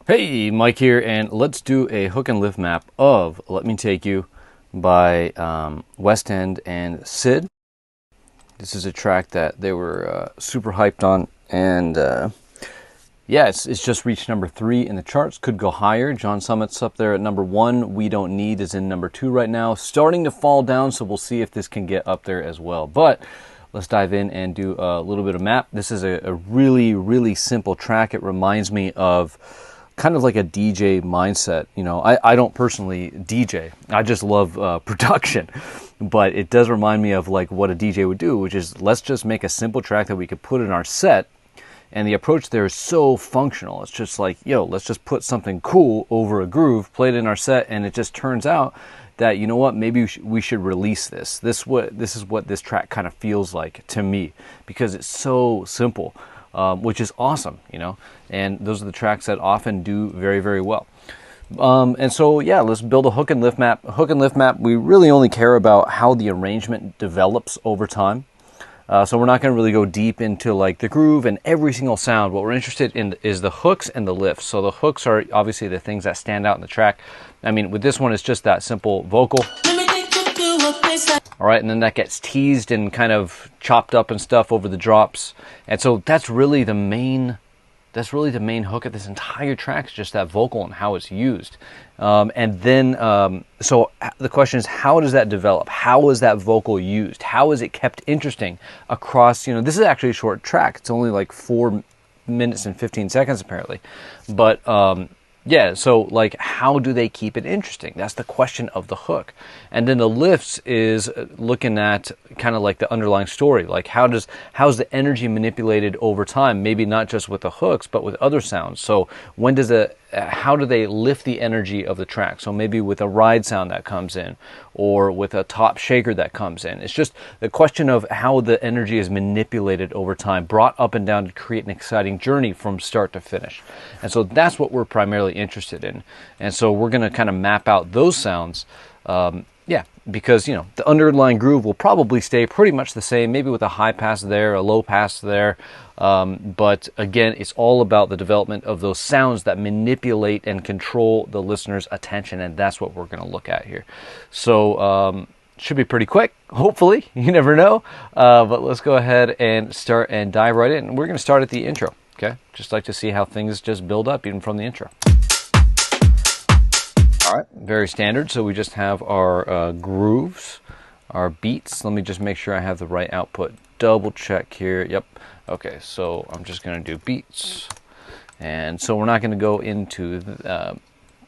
Hey, Mike here, and let's do a hook and lift map of Let Me Take You by Westend and CID. This is a track that they were super hyped on, and yeah, it's just reached number 3 in the charts. Could go higher. John Summit's up there at number 1. We Don't Need is in number 2 right now. Starting to fall down, so we'll see if this can get up there as well. But let's dive in and do a little bit of map. This is a really, really simple track. It reminds me of kind of like a DJ mindset. You know, I don't personally DJ. I just love production. But it does remind me of like what a DJ would do, which is let's just make a simple track that we could put in our set. And the approach there is so functional. It's just like, yo, let's just put something cool over a groove, play it in our set, and it just turns out that, you know what, maybe we should release this. This is what this track kind of feels like to me, because it's so simple. Which is awesome, you know, and those are the tracks that often do very, very well. And so, yeah, let's build a hook and lift map. A hook and lift map, we really only care about how the arrangement develops over time. So we're not going to really go deep into like the groove and every single sound. What we're interested in is the hooks and the lifts. So the hooks are obviously the things that stand out in the track. I mean, with this one, it's just that simple vocal. All right, and then that gets teased and kind of chopped up and stuff over the drops. And so that's really the main hook of this entire track, is just that vocal and how it's used. And then, so the question is, how does that develop? How is that vocal used? How is it kept interesting across, you know, this is actually a short track. It's only like 4 minutes and 15 seconds apparently. But, yeah, so like, how do they keep it interesting? That's the question of the hook. And then the lifts is looking at kind of like the underlying story. Like how's the energy manipulated over time? Maybe not just with the hooks, but with other sounds. So how do they lift the energy of the track? So maybe with a ride sound that comes in, or with a top shaker that comes in. It's just the question of how the energy is manipulated over time, brought up and down to create an exciting journey from start to finish. And so that's what we're primarily interested in. And so we're going to kind of map out those sounds. Yeah, because, you know, the underlying groove will probably stay pretty much the same, maybe with a high pass there, a low pass there. But again, it's all about the development of those sounds that manipulate and control the listener's attention. And that's what we're going to look at here. So, should be pretty quick, hopefully. You never know. But let's go ahead and start and dive right in. We're going to start at the intro. Okay, just like to see how things just build up even from the intro. All right, very standard. So we just have our grooves, our beats. Let me just make sure I have the right output. Double check here. Yep. Okay, so I'm just going to do beats. And so we're not going to go into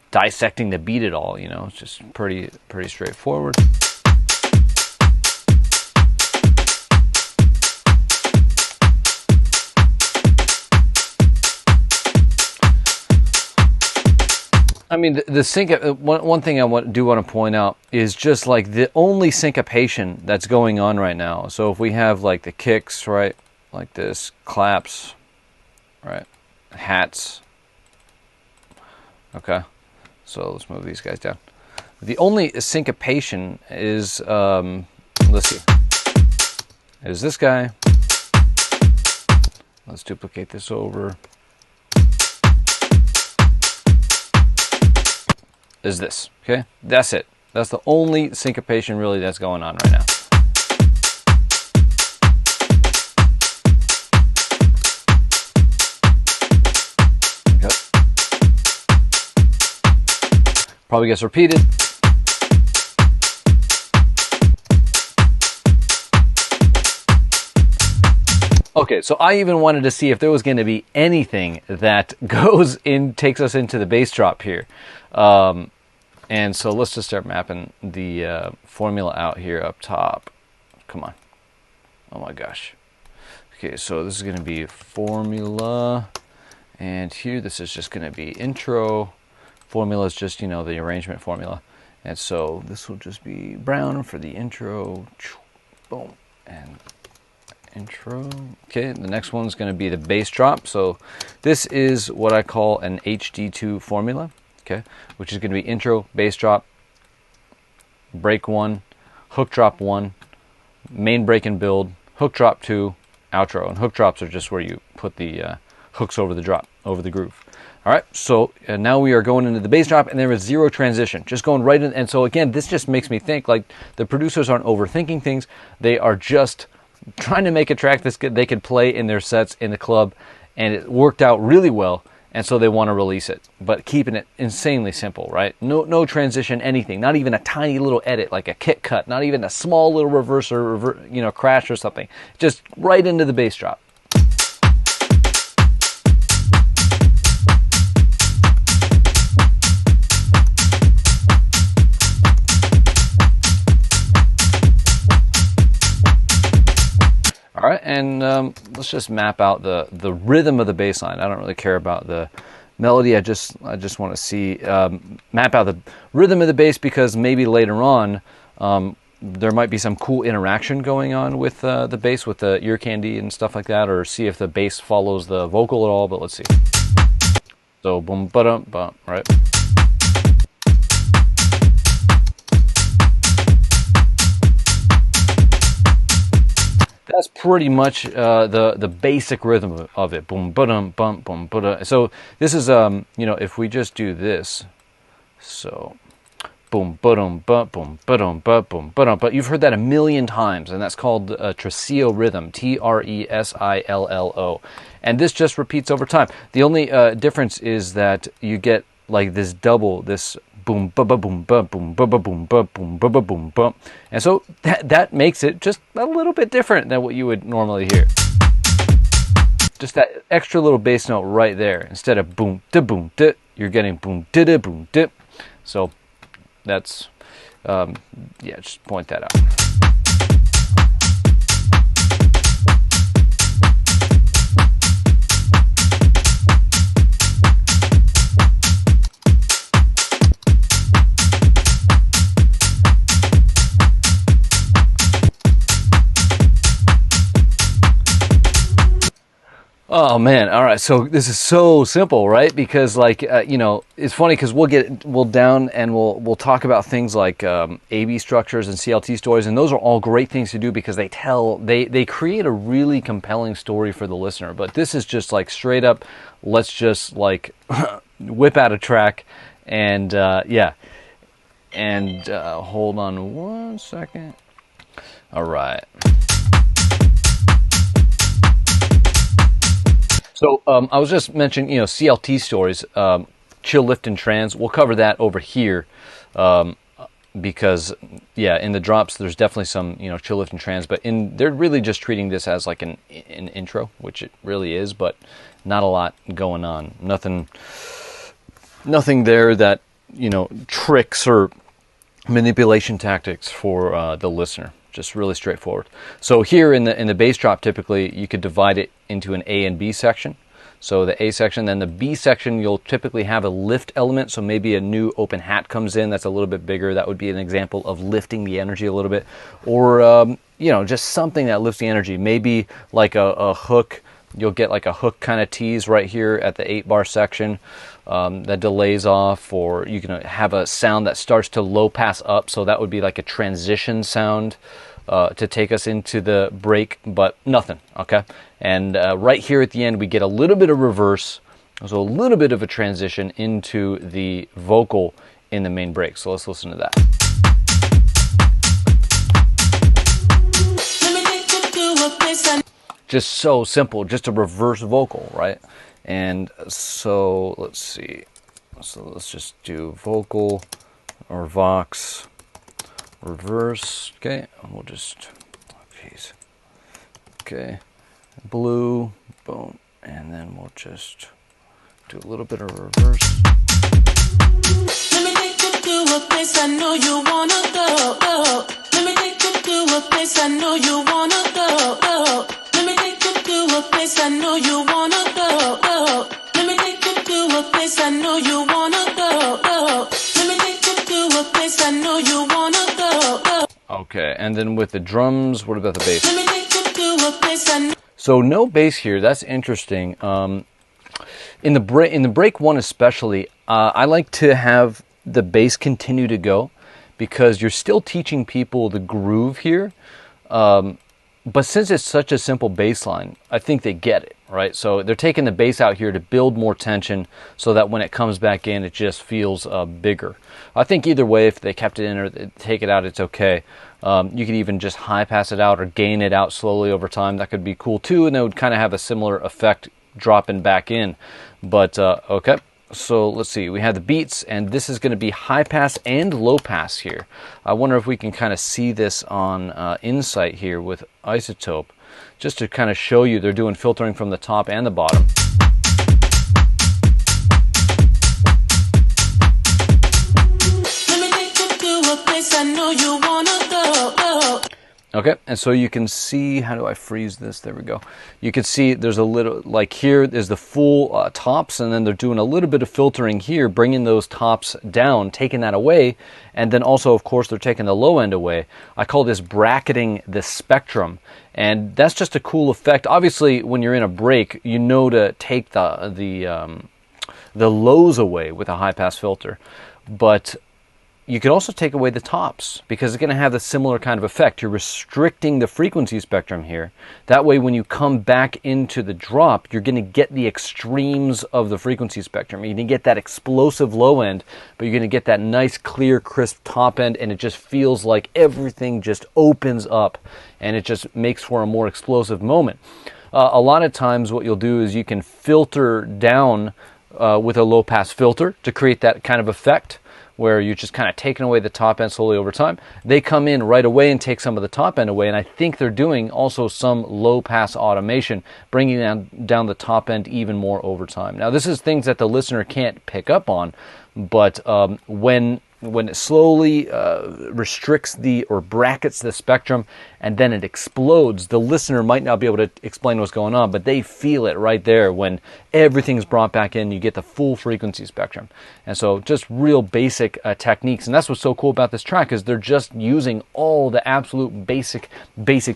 dissecting the beat at all. You know, it's just pretty straightforward. I mean, the one thing I do want to point out is just like the only syncopation that's going on right now. So if we have like the kicks, right, like this, claps, right, hats. Okay, so let's move these guys down. The only syncopation is, let's see, is this guy. Let's duplicate this over. Is this, okay? That's it. That's the only syncopation really that's going on right now. Okay. Probably gets repeated. Okay, so I even wanted to see if there was going to be anything that takes us into the bass drop here. And so let's just start mapping the formula out here up top. Come on. Oh my gosh. Okay, so this is going to be formula. And here, this is just going to be intro. Formula is just, you know, the arrangement formula. And so this will just be brown for the intro. Boom. And intro. Okay, the next one's going to be the bass drop. So this is what I call an HD2 formula. Okay, which is going to be intro, bass drop, break 1, hook drop 1, main break and build, hook drop 2, outro. And hook drops are just where you put the hooks over the drop. over the groove. All right, so now we are going into the bass drop, and there is zero transition, just going right in. And so again, this just makes me think like the producers aren't overthinking things. They are just trying to make a track that's good, they could play in their sets in the club, and it worked out really well. And so they want to release it, but keeping it insanely simple, right? No transition, anything, not even a tiny little edit like a kick cut, not even a small little reverse or crash or something. Just right into the bass drop. All right, and let's just map out the rhythm of the bass line. I don't really care about the melody. I just want to see map out the rhythm of the bass, because maybe later on there might be some cool interaction going on with the bass, with the ear candy and stuff like that, or see if the bass follows the vocal at all. But let's see. So boom, ba-dum, bum, right? That's pretty much the basic rhythm of it. Boom, ba-dum, bum, boom, ba-dum. So this is if we just do this, so boom, ba-dum, bum, boom, ba-dum, boom, ba-dum. But you've heard that a million times, and that's called tresillo rhythm, Tresillo, and this just repeats over time. The only difference is that you get like this double, this boom ba ba boom ba boom ba ba boom ba boom ba ba boom bum, and so that makes it just a little bit different than what you would normally hear. Just that extra little bass note right there, instead of boom da, you're getting boom da boom da. So that's yeah, just point that out. Oh man, all right, so this is so simple, right? Because like, it's funny because we'll down and we'll talk about things like AB structures and CLT stories, and those are all great things to do because they create a really compelling story for the listener. But this is just like straight up, let's just like whip out a track and yeah. And hold on one second. All right. So I was just mentioning, CLT stories, chill, lift, and trans. We'll cover that over here because, yeah, in the drops there's definitely some, chill, lift, and trans. But they're really just treating this as like an intro, which it really is, but not a lot going on. Nothing there that tricks or manipulation tactics for the listener. Just really straightforward. So here in the bass drop, typically you could divide it into an A and B section. So the A section, then the B section, you'll typically have a lift element. So maybe a new open hat comes in that's a little bit bigger. That would be an example of lifting the energy a little bit, or just something that lifts the energy. Maybe like a hook. You'll get like a hook kind of tease right here at the 8-bar section that delays off, or you can have a sound that starts to low pass up, so that would be like a transition sound to take us into the break, but nothing, okay? And right here at the end we get a little bit of reverse, so a little bit of a transition into the vocal in the main break. So let's listen to that. Just so simple, just a reverse vocal, right? And so let's see. So let's just do vocal or vox reverse. Okay, we'll just, geez. Okay, blue, boom, and then we'll just do a little bit of reverse. Let me take you to a place I know you wanna go. Let me take you to a place I know you wanna go. Let me take you to a place I know you wanna go. Let me take you to a place I know you wanna go. Let me take you to a place I know you wanna go. Okay, and then with the drums, what about the bass? Let me take you to a place I know. So no bass here. That's interesting. In the break one especially, I like to have the bass continue to go because you're still teaching people the groove here. But since it's such a simple bass line, I think they get it, right? So they're taking the bass out here to build more tension so that when it comes back in, it just feels bigger. I think either way, if they kept it in or take it out, it's okay. You could even just high pass it out or gain it out slowly over time. That could be cool too, and it would kind of have a similar effect dropping back in. But okay, so let's see. We have the beats, and this is going to be high pass and low pass here. I wonder if we can kind of see this on Insight here with Isotope, just to kind of show you they're doing filtering from the top and the bottom. Okay, and so you can see, how do I freeze this? There we go. You can see there's a little, like here is the full tops, and then they're doing a little bit of filtering here, bringing those tops down, taking that away, and then also, of course, they're taking the low end away. I call this bracketing the spectrum, and that's just a cool effect. Obviously, when you're in a break, you know to take the lows away with a high-pass filter, but you could also take away the tops because it's going to have a similar kind of effect. You're restricting the frequency spectrum here. That way, when you come back into the drop, you're going to get the extremes of the frequency spectrum. You're going to get that explosive low end, but you're going to get that nice, clear, crisp top end, and it just feels like everything just opens up, and it just makes for a more explosive moment. A lot of times what you'll do is you can filter down with a low-pass filter to create that kind of effect, where you're just kind of taking away the top end slowly over time. They come in right away and take some of the top end away, and I think they're doing also some low pass automation, bringing down the top end even more over time. Now, this is things that the listener can't pick up on, but when it slowly restricts or brackets the spectrum and then it explodes, the listener might not be able to explain what's going on, but they feel it right there when everything's brought back in. You get the full frequency spectrum. And so just real basic techniques. And that's what's so cool about this track, is they're just using all the absolute basic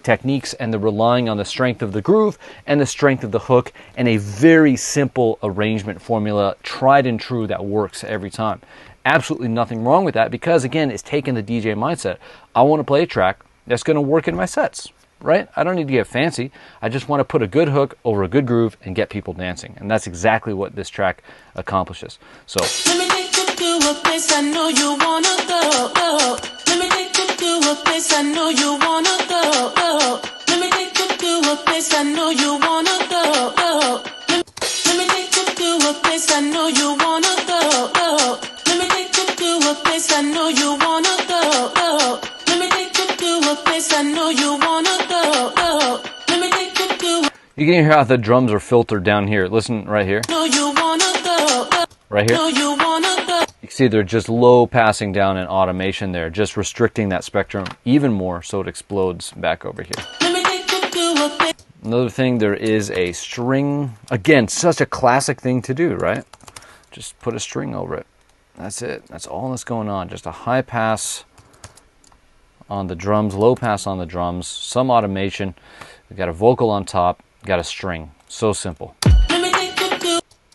techniques, and they're relying on the strength of the groove and the strength of the hook and a very simple arrangement formula, tried and true, that works every time. Absolutely nothing wrong with that, because again, it's taking the DJ mindset. I want to play a track that's going to work in my sets, right? I don't need to get fancy. I just want to put a good hook over a good groove and get people dancing. And that's exactly what this track accomplishes. So let me take you to a place I know you wanna go. Let me take you to a place I know you wanna go. Let me take you to a place I know you wanna go. Let me take you to a place I know you wanna go. Let me take you to a place I know you wanna go. Let me take you to a place I know you wanna go. Let me take you to. You can hear how the drums are filtered down here. Listen right here. Know you wanna go. Right here. Know you wanna go. You can see they're just low passing down in automation there, just restricting that spectrum even more so it explodes back over here. Let me take you to a place. Another thing, there is a string. Again, such a classic thing to do, right? Just put a string over it. That's it. That's all that's going on. Just a high pass on the drums, low pass on the drums, some automation. We got a vocal on top, got a string. So simple.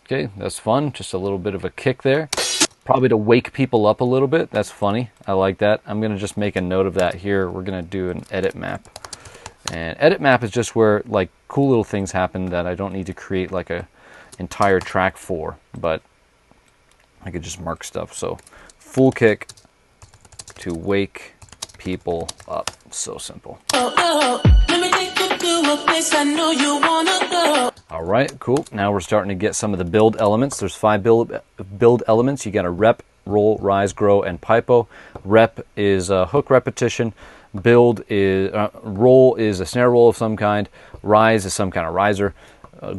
Okay, that's fun. Just a little bit of a kick there. Probably to wake people up a little bit. That's funny. I like that. I'm going to just make a note of that here. We're going to do an edit map. And edit map is just where like cool little things happen that I don't need to create like a entire track for, but I could just mark stuff. So full kick to wake people up. So simple. All right, cool. Now we're starting to get some of the build elements. There's 5 build elements. You got a rep, roll, rise, grow, and pipo. Rep is a hook repetition. Build is roll is a snare roll of some kind. Rise is some kind of riser.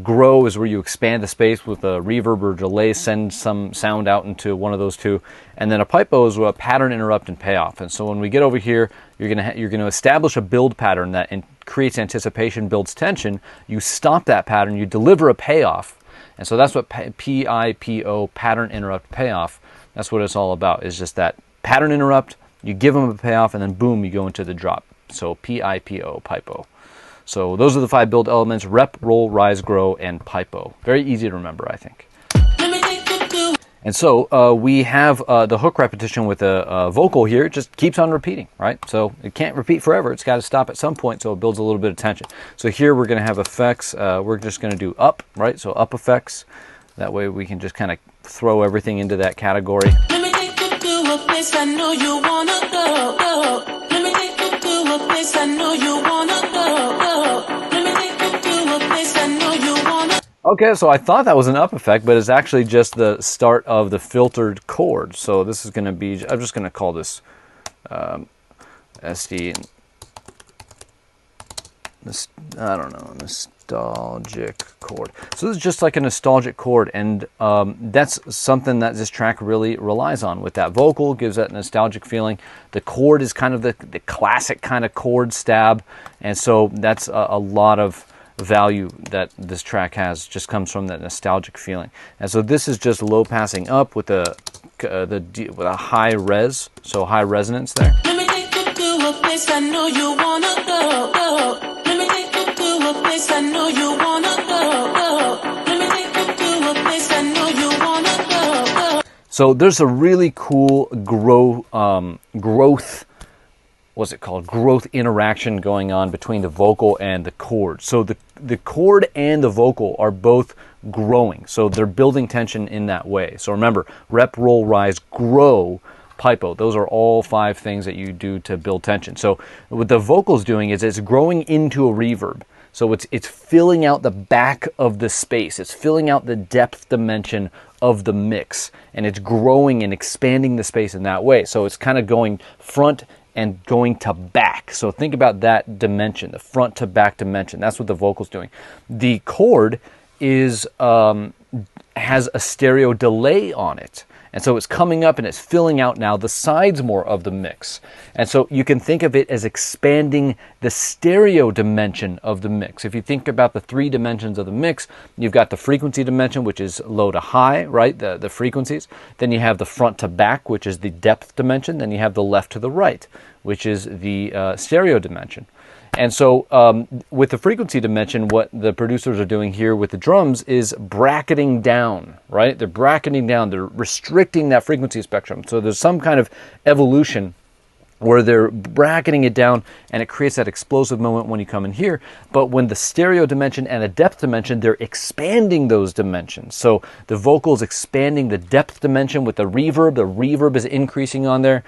Grow is where you expand the space with a reverb or delay, send some sound out into one of those two. And then a pipo is a pattern, interrupt, and payoff. And so when we get over here, you're gonna establish a build pattern that creates anticipation, builds tension. You stop that pattern, you deliver a payoff. And so that's what PIPO, pattern, interrupt, payoff. That's what it's all about. Is just that pattern interrupt. You give them a payoff, and then boom, you go into the drop. So PIPO, pipo. So those are the 5 build elements: rep, roll, rise, grow, and pipo. Very easy to remember, I think. And so we have the hook repetition with a vocal here. It just keeps on repeating, right? So it can't repeat forever. It's got to stop at some point, so it builds a little bit of tension. So here we're going to have effects. We're just going to do up, right? So up effects. That way we can just kind of throw everything into that category. Let me take you to a place I know you wanna go. Let me take you to a place I know you wanna go. Let me take you to a place I know you wanna. Okay, so I thought that was an up effect, but it's actually just the start of the filtered chord. So this is going to be, I'm just going to call this SD, I don't know, nostalgic chord. So this is just like a nostalgic chord, and that's something that this track really relies on. With that vocal, gives that nostalgic feeling. The chord is kind of the classic kind of chord stab, and so that's a lot of value that this track has, just comes from that nostalgic feeling. And so this is just low passing up with with a high res, so high resonance there. Let me take you to a place I know you wanna go. Let me take you to a place I know you wanna go. Let me take you to a place I know you wanna go. So there's a really cool growth, what's it called? Growth interaction going on between the vocal and the chord. So the chord and the vocal are both growing. So they're building tension in that way. So remember, rep, roll, rise, grow, pipo. Those are all 5 things that you do to build tension. So what the vocal's doing is it's growing into a reverb. So it's filling out the back of the space. It's filling out the depth dimension of the mix. And it's growing and expanding the space in that way. So it's kind of going front and going to back. So think about that dimension, the front to back dimension. That's what the vocal's doing. The chord is has a stereo delay on it. And so it's coming up and it's filling out now the sides more of the mix. And so you can think of it as expanding the stereo dimension of the mix. If you think about the 3 dimensions of the mix, you've got the frequency dimension, which is low to high, right? The frequencies. Then you have the front to back, which is the depth dimension. Then you have the left to the right, which is the stereo dimension. And so with the frequency dimension, what the producers are doing here with the drums is bracketing down, right? They're bracketing down, they're restricting that frequency spectrum. So there's some kind of evolution where they're bracketing it down, and it creates that explosive moment when you come in here. But when the stereo dimension and a depth dimension, they're expanding those dimensions. So the vocal is expanding the depth dimension with the reverb is increasing on there.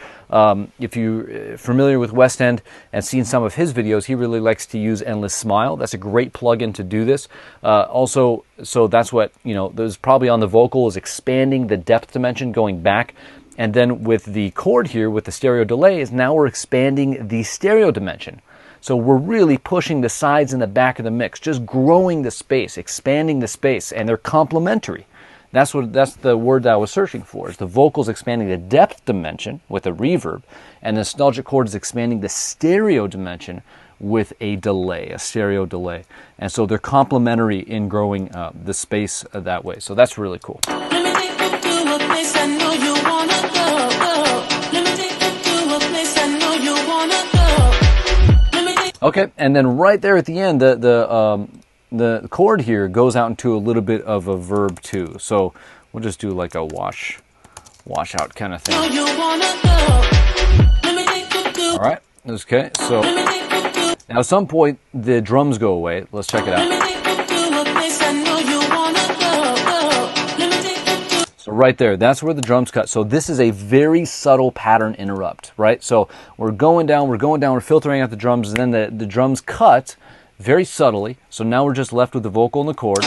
If you're familiar with Westend and seen some of his videos, he really likes to use Endless Smile. That's a great plugin to do this. Also, so that's what, there's probably on the vocal is expanding the depth dimension going back. And then with the chord here, with the stereo delay, is now we're expanding the stereo dimension. So we're really pushing the sides and the back of the mix, just growing the space, expanding the space, and they're complementary. That's the word that I was searching for. Is the vocals expanding the depth dimension with a reverb, and the nostalgic chord is expanding the stereo dimension with a delay, a stereo delay. And so they're complementary in growing the space that way. So that's really cool. Okay, and then right there at the end, the chord here goes out into a little bit of a verb too. So we'll just do like a wash out kind of thing. All right, okay, so now at some point the drums go away. Let's check it out. So right there, that's where the drums cut. So this is a very subtle pattern interrupt, right? So we're going down, we're filtering out the drums, and then the drums cut very subtly. So now we're just left with the vocal and the chord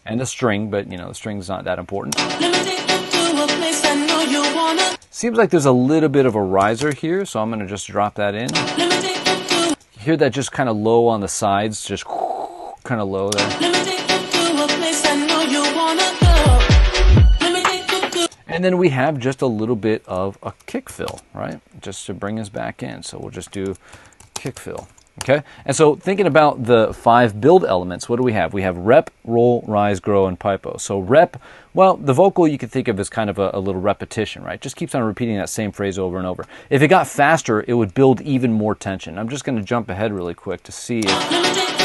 and the string, but the string's not that important. Seems like there's a little bit of a riser here, so I'm going to just drop that in. You hear that just kind of low on the sides, just kind of low there. And then we have just a little bit of a kick fill, right? Just to bring us back in. So we'll just do kick fill, okay? And so thinking about the 5 build elements, what do we have? We have rep, roll, rise, grow, and pipo. So rep, well, the vocal you can think of as kind of a little repetition, right? Just keeps on repeating that same phrase over and over. If it got faster, it would build even more tension. I'm just going to jump ahead really quick to see if...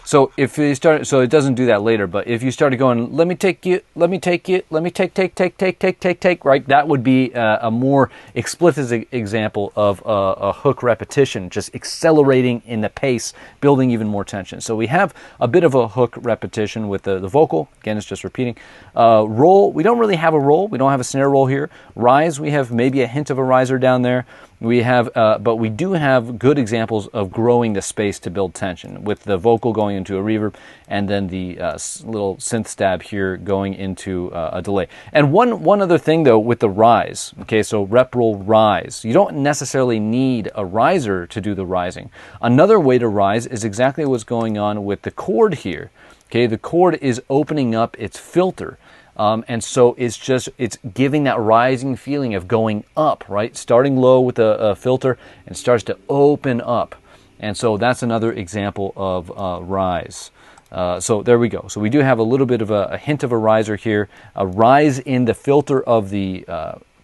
So if you start, so it doesn't do that later, but if you started going, let me take you, let me take you, let me take, right? That would be a more explicit example of a hook repetition, just accelerating in the pace, building even more tension. So we have a bit of a hook repetition with the vocal. Again, it's just repeating. Roll, we don't really have a roll. We don't have a snare roll here. Rise, we have maybe a hint of a riser down there. We have, but we do have good examples of growing the space to build tension, with the vocal going into a reverb, and then the little synth stab here going into a delay. And one other thing though with the rise, okay, so rep roll rise, you don't necessarily need a riser to do the rising. Another way to rise is exactly what's going on with the chord here. Okay, the chord is opening up its filter. And so it's giving that rising feeling of going up, right? Starting low with a filter and starts to open up. And so that's another example of rise. So there we go. So we do have a little bit of a hint of a riser here, a rise in the filter of the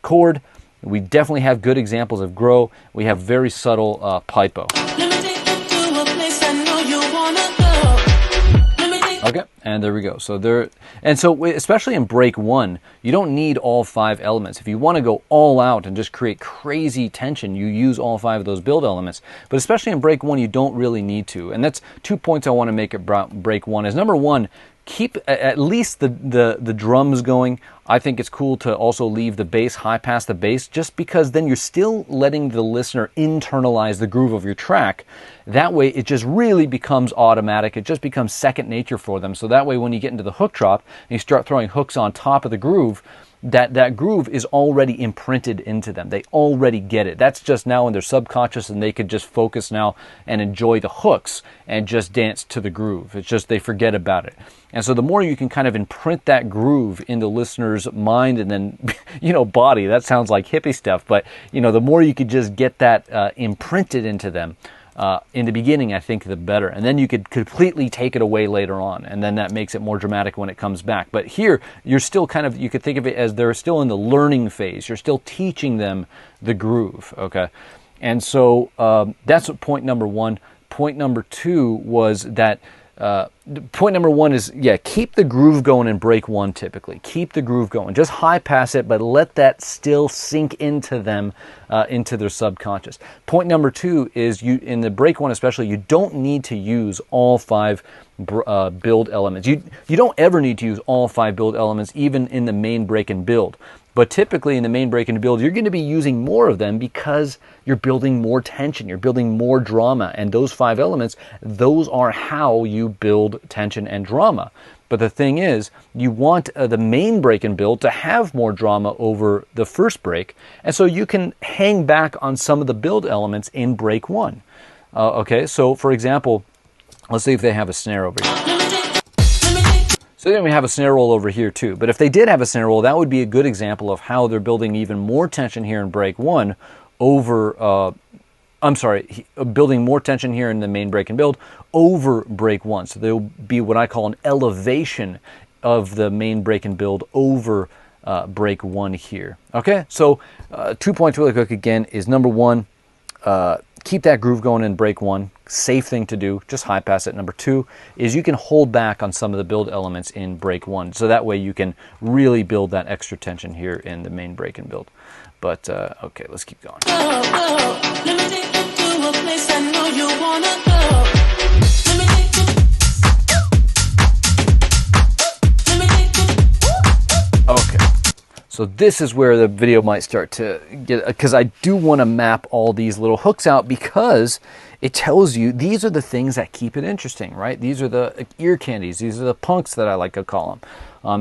chord. We definitely have good examples of grow. We have very subtle pipo. Okay, and there we go. So there, and so especially in break one, you don't need all 5 elements. If you want to go all out and just create crazy tension, you use all 5 of those build elements. But especially in break one, you don't really need to. And that's 2 points I want to make at break one. Is number one, keep at least the drums going. I think it's cool to also leave the bass high past the bass, just because then you're still letting the listener internalize the groove of your track. That way it just really becomes automatic. It just becomes second nature for them. So that way when you get into the hook drop and you start throwing hooks on top of the groove, that groove is already imprinted into them. They already get it. That's just now in their subconscious, and they could just focus now and enjoy the hooks and just dance to the groove. It's just they forget about it. And so the more you can kind of imprint that groove in the listener's mind and then, body, that sounds like hippie stuff, but, the more you could just get that imprinted into them, in the beginning, I think the better. And then you could completely take it away later on. And then that makes it more dramatic when it comes back. But here, you're still you could think of it as they're still in the learning phase. You're still teaching them the groove, okay? And so that's point number one. Point number two was that point number one is, keep the groove going in break one typically. Keep the groove going. Just high pass it, but let that still sink into them, into their subconscious. Point number two is, in the break one especially, you don't need to use all 5 build elements. You don't ever need to use all 5 build elements, even in the main break and build. But typically in the main break and build, you're going to be using more of them because you're building more tension, you're building more drama. And those 5 elements, those are how you build tension and drama. But the thing is, you want the main break and build to have more drama over the first break. And so you can hang back on some of the build elements in break one. Okay, so for example, let's see if they have a snare over here. So then we have a snare roll over here too. But if they did have a snare roll, that would be a good example of how they're building even more tension here in break one over, building more tension here in the main break and build over break one. So there will be what I call an elevation of the main break and build over break one here. Okay, so 2 points really quick again is number one, keep that groove going in break one. Safe thing to do, just high pass it. Number two is you can hold back on some of the build elements in break one. So that way you can really build that extra tension here in the main break and build. But, okay, let's keep going. Okay. So this is where the video might start to get, because I do want to map all these little hooks out, because it tells you these are the things that keep it interesting, right? These are the ear candies. These are the punks that I like to call them.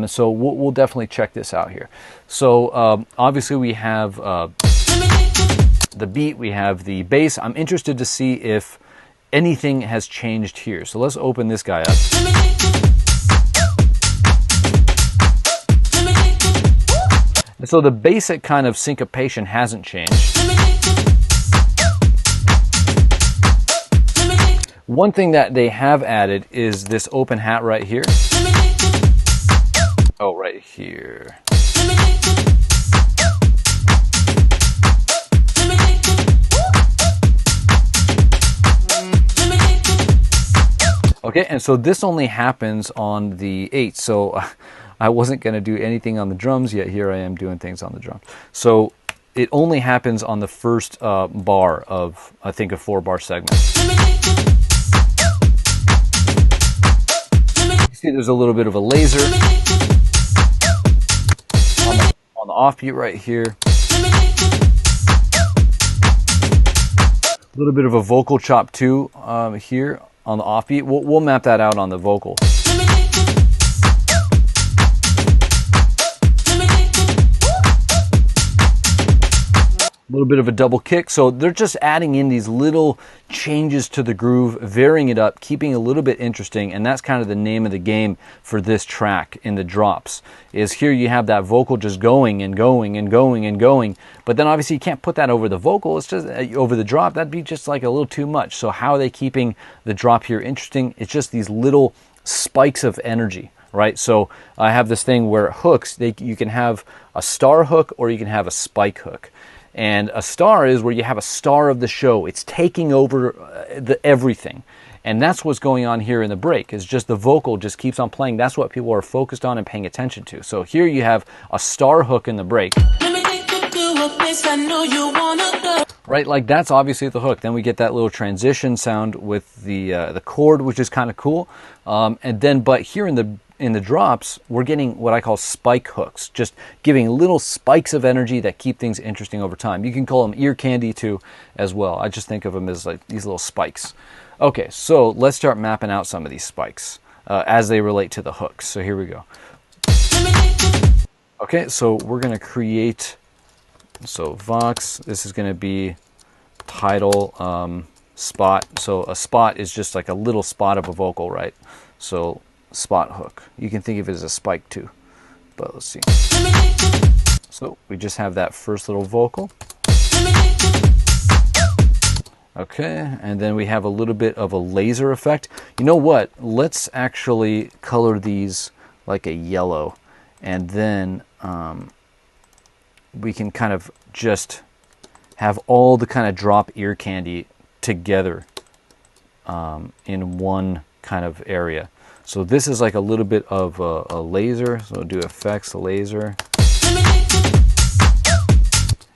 And so we'll definitely check this out here. So obviously we have the beat, we have the bass. I'm interested to see if anything has changed here. So let's open this guy up. So the basic kind of syncopation hasn't changed. One thing that they have added is this open hat right here. Oh, right here. Okay, and so this only happens on the 8th. So I wasn't going to do anything on the drums, yet here I am doing things on the drums. So it only happens on the first bar of, I think, a 4-bar segment. You see there's a little bit of a laser on the offbeat right here. A little bit of a vocal chop too here on the offbeat. We'll map that out on the vocal. A little bit of a double kick. So they're just adding in these little changes to the groove, varying it up, keeping it a little bit interesting. And that's kind of the name of the game for this track in the drops. Is here you have that vocal just going and going and going and going. But then obviously you can't put that over the vocal. It's just over the drop. That'd be just like a little too much. So how are they keeping the drop here interesting? It's just these little spikes of energy. Right, so I have this thing where hooks, you can have a star hook or you can have a spike hook. And a star is where you have a star of the show. It's taking over everything. And that's what's going on here in the break, is just the vocal just keeps on playing. That's what people are focused on and paying attention to. So here you have a star hook in the break. Let me take you to a place I know you wanna go. Right, like that's obviously the hook. Then we get that little transition sound with the chord, which is kind of cool. And then, but here in the drops, we're getting what I call spike hooks, just giving little spikes of energy that keep things interesting over time. You can call them ear candy too, as well. I just think of them as like these little spikes. Okay, so let's start mapping out some of these spikes as they relate to the hooks. So here we go. Okay, so we're going to create, so Vox, this is going to be title spot. So a spot is just like a little spot of a vocal, right? So spot hook. You can think of it as a spike too, but let's see. So we just have that first little vocal. Okay, and then we have a little bit of a laser effect. You know what? Let's actually color these like a yellow, and then we can kind of just have all the kind of drop ear candy together in one kind of area. So this is like a little bit of a laser. So we'll do effects, laser.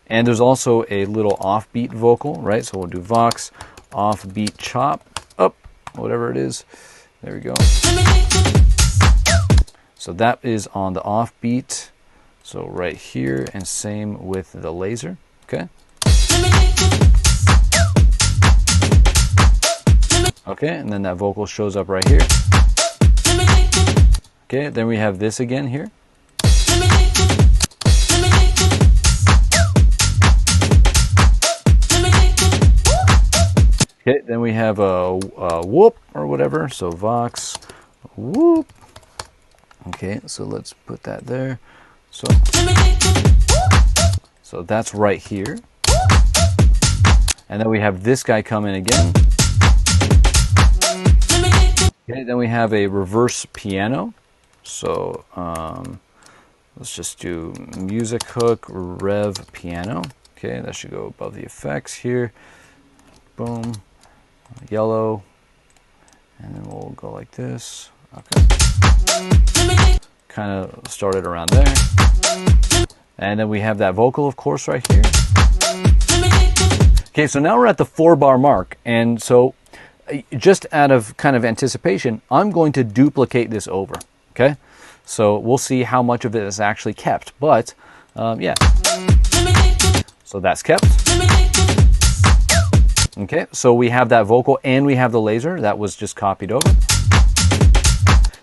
And there's also a little offbeat vocal, right? So we'll do Vox, offbeat chop, up, whatever it is. There we go. So that is on the offbeat. So right here, and same with the laser, okay? Okay, and then that vocal shows up right here. Okay, then we have this again here. Okay, then we have a whoop or whatever, so Vox, whoop. Okay, so let's put that there. So that's right here. And then we have this guy come in again. Okay, then we have a reverse piano. So let's just do music hook, rev piano. Okay, that should go above the effects here. Boom. Yellow, and then we'll go like this. Okay, kind of started around there, and then we have that vocal, of course, right here. Okay, so now we're at the 4-bar mark, and so just out of kind of anticipation, I'm going to duplicate this over. Okay, so we'll see how much of it is actually kept, but yeah, so that's kept. Okay, so we have that vocal and we have the laser that was just copied over.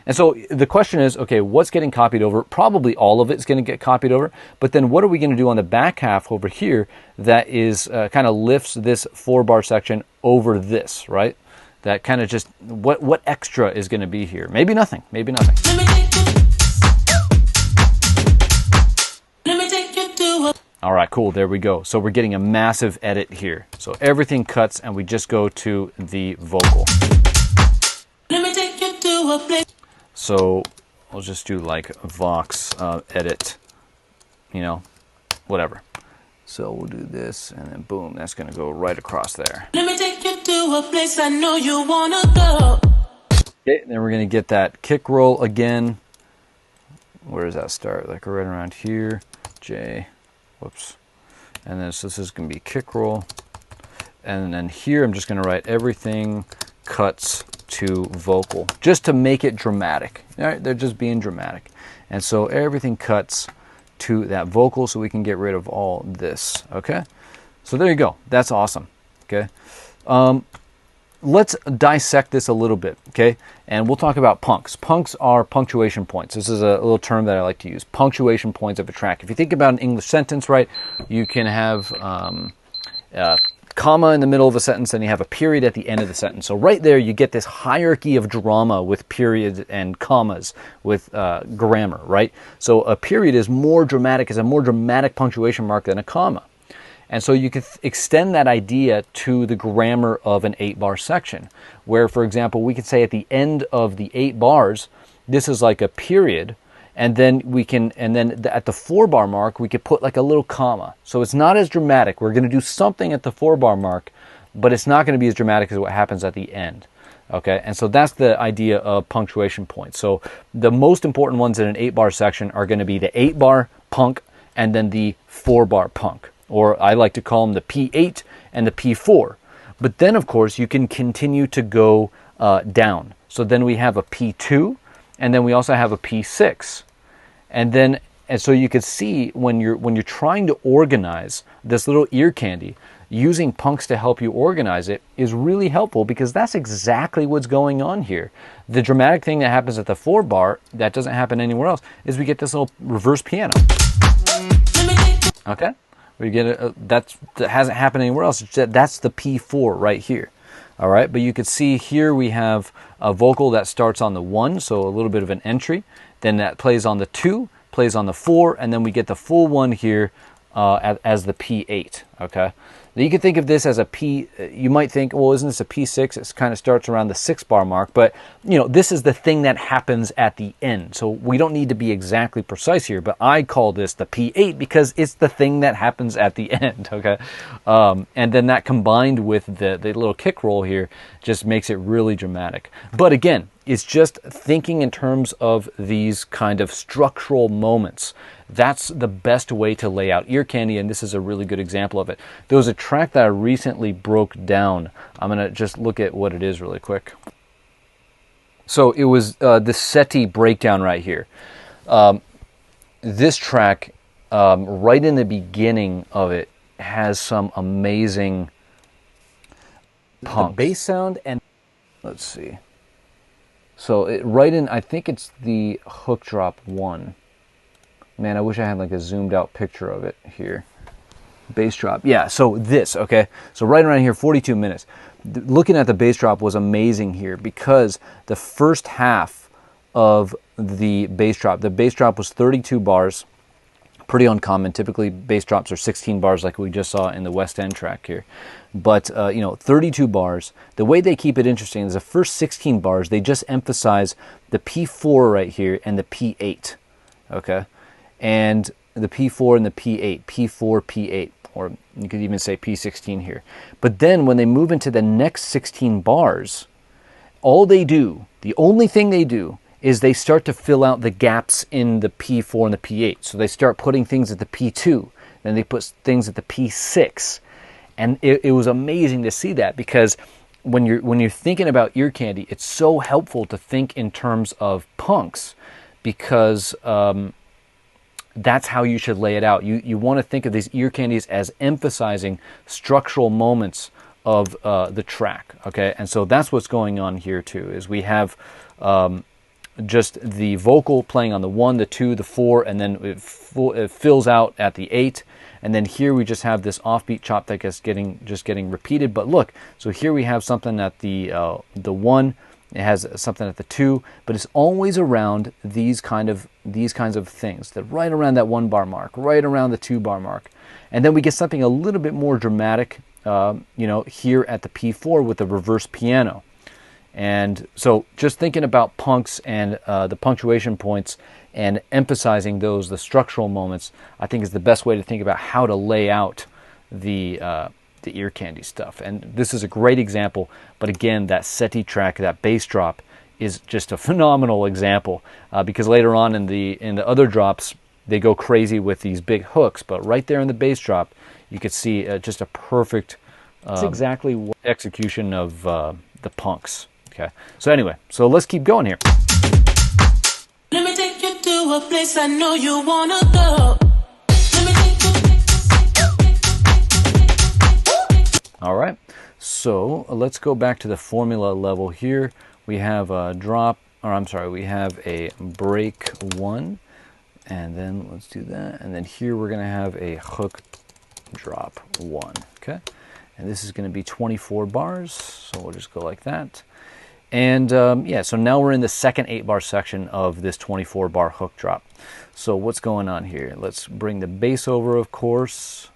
And so the question is, okay, what's getting copied over? Probably all of it's going to get copied over, but then what are we going to do on the back half over here that is kind of lifts this 4-bar section over this, right? That kind of just, what extra is going to be here? Maybe nothing, maybe nothing. Let me take you to a All right, cool, there we go. So we're getting a massive edit here. So everything cuts and we just go to the vocal. Let me take you to a place. So I'll just do like Vox edit, you know, whatever. So we'll do this and then boom, that's gonna go right across there. Let me take you to a place I know you wanna go. Okay, then we're going to get that kick roll again. Where does that start? Like right around here. J, whoops. And then so this is going to be kick roll. And then here I'm just going to write everything cuts to vocal, just to make it dramatic. All right, they're just being dramatic. And so everything cuts to that vocal so we can get rid of all this, okay? So there you go. That's awesome, okay? Let's dissect this a little bit, okay? And we'll talk about punks. Punks are punctuation points. This is a little term that I like to use. Punctuation points of a track. If you think about an English sentence, right, you can have comma in the middle of a sentence, and you have a period at the end of the sentence. So right there, you get this hierarchy of drama with periods and commas with grammar, right? So a period is more dramatic, is a more dramatic punctuation mark than a comma. And so you could extend that idea to the grammar of an 8-bar section, where, for example, we could say at the end of the 8 bars, this is like a period, and then we can, and then at the 4-bar mark, we could put like a little comma. So it's not as dramatic. We're going to do something at the 4-bar mark, but it's not going to be as dramatic as what happens at the end. Okay, and so that's the idea of punctuation points. So the most important ones in an 8-bar section are going to be the 8-bar punk and then the 4-bar punk. Or I like to call them the P8 and the P4. But then, of course, you can continue to go down. So then we have a P2, and then we also have a P6. And so you could see when you're trying to organize this little ear candy, using punks to help you organize it is really helpful, because that's exactly what's going on here. The dramatic thing that happens at the 4-bar that doesn't happen anywhere else is we get this little reverse piano. Okay? We get that hasn't happened anywhere else. That's the P4 right here. All right, but you could see here we have a vocal that starts on the 1, so a little bit of an entry. Then that plays on the 2, plays on the 4, and then we get the full one here as the P8. Okay, now you could think of this as a P. You might think, well, isn't this a P6? It kind of starts around the 6-bar mark, but you know, this is the thing that happens at the end. So we don't need to be exactly precise here, but I call this the P8 because it's the thing that happens at the end. Okay, and then that combined with the little kick roll here just makes it really dramatic. But again, it's just thinking in terms of these kind of structural moments. That's the best way to lay out ear candy, and this is a really good example of it. There was a track that I recently broke down. I'm going to just look at what it is really quick. So it was the SETI breakdown right here. This track, right in the beginning of it, has some amazing punk. The bass sound, and let's see. So right in, I think it's the hook drop 1. Man, I wish I had like a zoomed out picture of it here. Bass drop. Yeah, so this, okay? So right around here, 42 minutes. Looking at the bass drop was amazing here, because the first half of the bass drop was 32 bars. Pretty uncommon. Typically, bass drops are 16 bars like we just saw in the Westend track here. But, 32 bars. The way they keep it interesting is the first 16 bars, they just emphasize the P4 right here and the P8, okay? And the P4 and the P8, P4, P8, or you could even say P16 here. But then when they move into the next 16 bars, all they do, the only thing they do, is they start to fill out the gaps in the P4 and the P8. So they start putting things at the P2, then they put things at the P6. And it was amazing to see that, because when you're thinking about ear candy, it's so helpful to think in terms of punks, because that's how you should lay it out. You want to think of these ear candies as emphasizing structural moments of the track, okay? And so that's what's going on here too, is we have just the vocal playing on the 1, the 2, the 4, and then it fills out at the 8. And then here we just have this offbeat chop that gets getting repeated. But look, so here we have something at the 1. It has something at the 2, but it's always around these kinds of things. That right around that 1-bar mark, right around the 2-bar mark, and then we get something a little bit more dramatic, here at the P4 with the reverse piano. And so just thinking about punks and the punctuation points and emphasizing the structural moments, I think is the best way to think about how to lay out the ear candy stuff. And this is a great example, but again, that SETI track, that bass drop, is just a phenomenal example, because later on in the other drops, they go crazy with these big hooks, but right there in the bass drop, you could see just a perfect it's exactly what execution of the punks. Okay, so anyway, so let's keep going here. Let me take you to a place I know you wanna go. All right, so let's go back to the formula level here. We have a drop, or I'm sorry, we have a break 1, and then let's do that. And then here we're gonna have a hook drop 1, okay? And this is gonna be 24 bars, so we'll just go like that. And yeah, so now we're in the second 8-bar section of this 24-bar hook drop. So what's going on here? Let's bring the bass over, of course.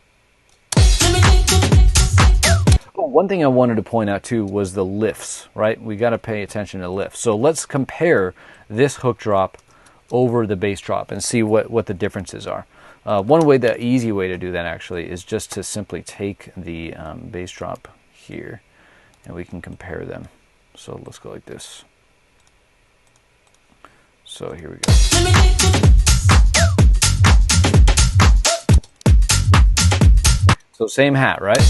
Oh, one thing I wanted to point out too was the lifts, right? We got to pay attention to lifts. So let's compare this hook drop over the bass drop and see what the differences are. One way, the easy way to do that actually, is just to simply take the bass drop here and we can compare them. So let's go like this. So here we go. So same hat, right?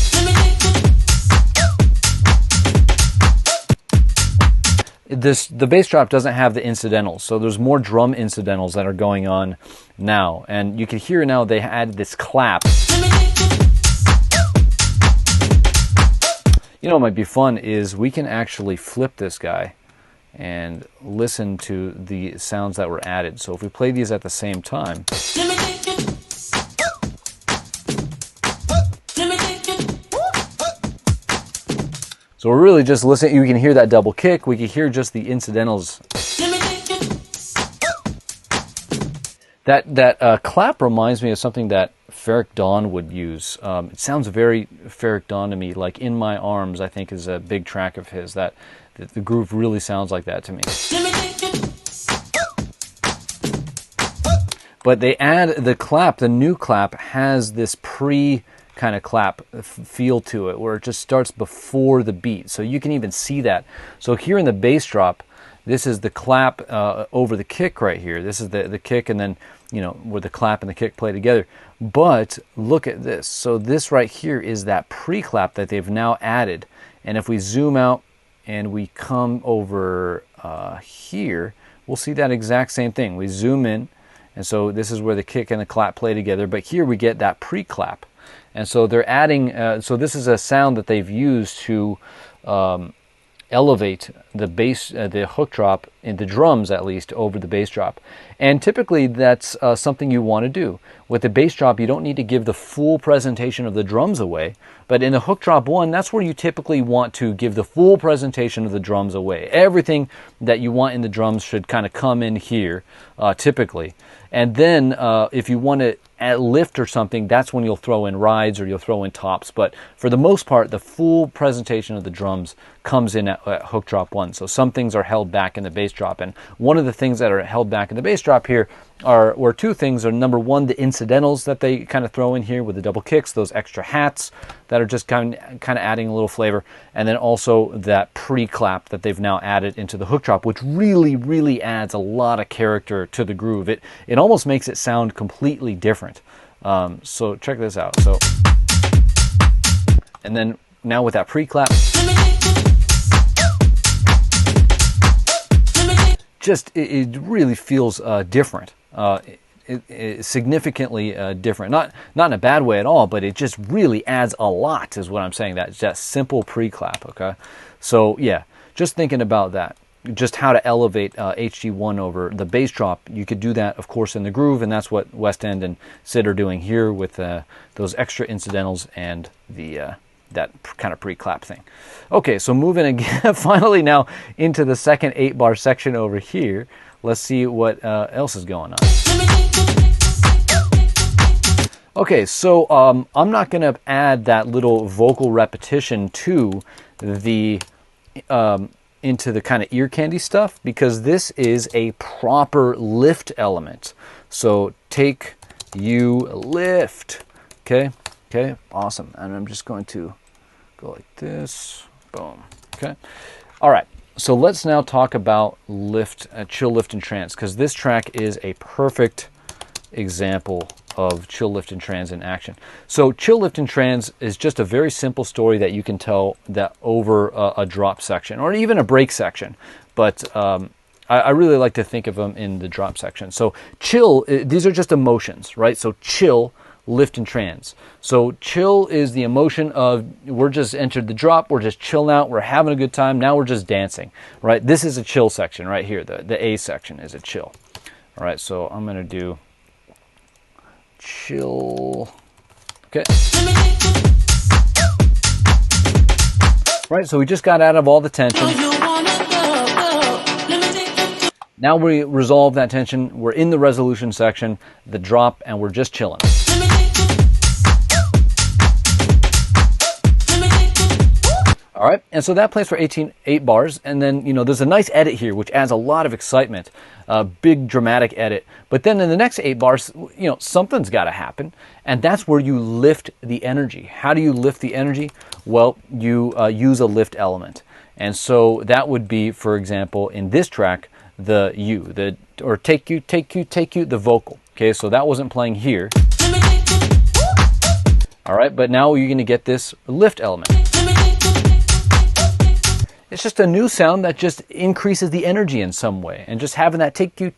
The bass drop doesn't have the incidentals, so there's more drum incidentals that are going on now. And you can hear now they added this clap. You know what might be fun is we can actually flip this guy and listen to the sounds that were added. So if we play these at the same time. So we're really just listening. You can hear that double kick. We can hear just the incidentals. That clap reminds me of something that Ferric Dawn would use. It sounds very Ferric Dawn to me. Like In My Arms, I think, is a big track of his. That the groove really sounds like that to me. But they add the clap. The new clap has this kind of clap feel to it, where it just starts before the beat. So you can even see that. So here in the bass drop, this is the clap over the kick right here. This is the kick, and then, you know, where the clap and the kick play together. But look at this. So this right here is that pre-clap that they've now added. And if we zoom out and we come over here, we'll see that exact same thing. We zoom in, and so this is where the kick and the clap play together. But here we get that pre-clap. And so they're adding, so this is a sound that they've used to elevate the bass, the hook drop in the drums at least, over the bass drop. And typically that's something you want to do. With the bass drop, you don't need to give the full presentation of the drums away, but in the hook drop 1, that's where you typically want to give the full presentation of the drums away. Everything that you want in the drums should kind of come in here, typically. And then if you want to add lift or something, that's when you'll throw in rides or you'll throw in tops. But for the most part, the full presentation of the drums comes in at hook drop 1. So some things are held back in the bass drop. And one of the things that are held back in the bass drop here were two things. Number one, the incidentals that they kind of throw in here with the double kicks, those extra hats that are just kind of adding a little flavor. And then also that pre-clap that they've now added into the hook drop, which really, really adds a lot of character to the groove. It almost makes it sound completely different. So check this out. So, and then now with that pre-clap, just it really feels different. It significantly different. Not in a bad way at all, but it just really adds a lot, is what I'm saying. That's just simple pre-clap. Okay, so yeah, just thinking about that. Just how to elevate HG1 over the bass drop. You could do that, of course, in the groove, and that's what Westend and CID are doing here with those extra incidentals and the that kind of pre-clap thing. Okay, so moving again, finally now into the second 8-bar section over here. Let's see what else is going on. Okay, so I'm not going to add that little vocal repetition to the into the kind of ear candy stuff, because this is a proper lift element. So take you lift. Okay, awesome. And I'm just going to go like this. Boom. Okay. All right. So let's now talk about lift, chill, lift, and trance, because this track is a perfect example of chill, lift, and trance in action. So chill, lift, and trance is just a very simple story that you can tell that over a drop section or even a break section. But I really like to think of them in the drop section. So chill, these are just emotions, right? So chill, lift, and trance. So chill is the emotion of we're just entered the drop, we're just chilling out, we're having a good time, now we're just dancing, right? This is a chill section right here. The A section is a chill. All right, so I'm going to do chill. Okay. Right, so we just got out of all the tension. Now we resolve that tension. We're in the resolution section, the drop, and we're just chilling. All right, and so that plays for 8 bars, and then, there's a nice edit here, which adds a lot of excitement, big dramatic edit. But then in the next 8 bars, something's got to happen, and that's where you lift the energy. How do you lift the energy? Well, you use a lift element, and so that would be, for example, in this track, the you, or take you, the vocal. Okay, so that wasn't playing here. All right, but now you're going to get this lift element. It's just a new sound that just increases the energy in some way. And just having that take you,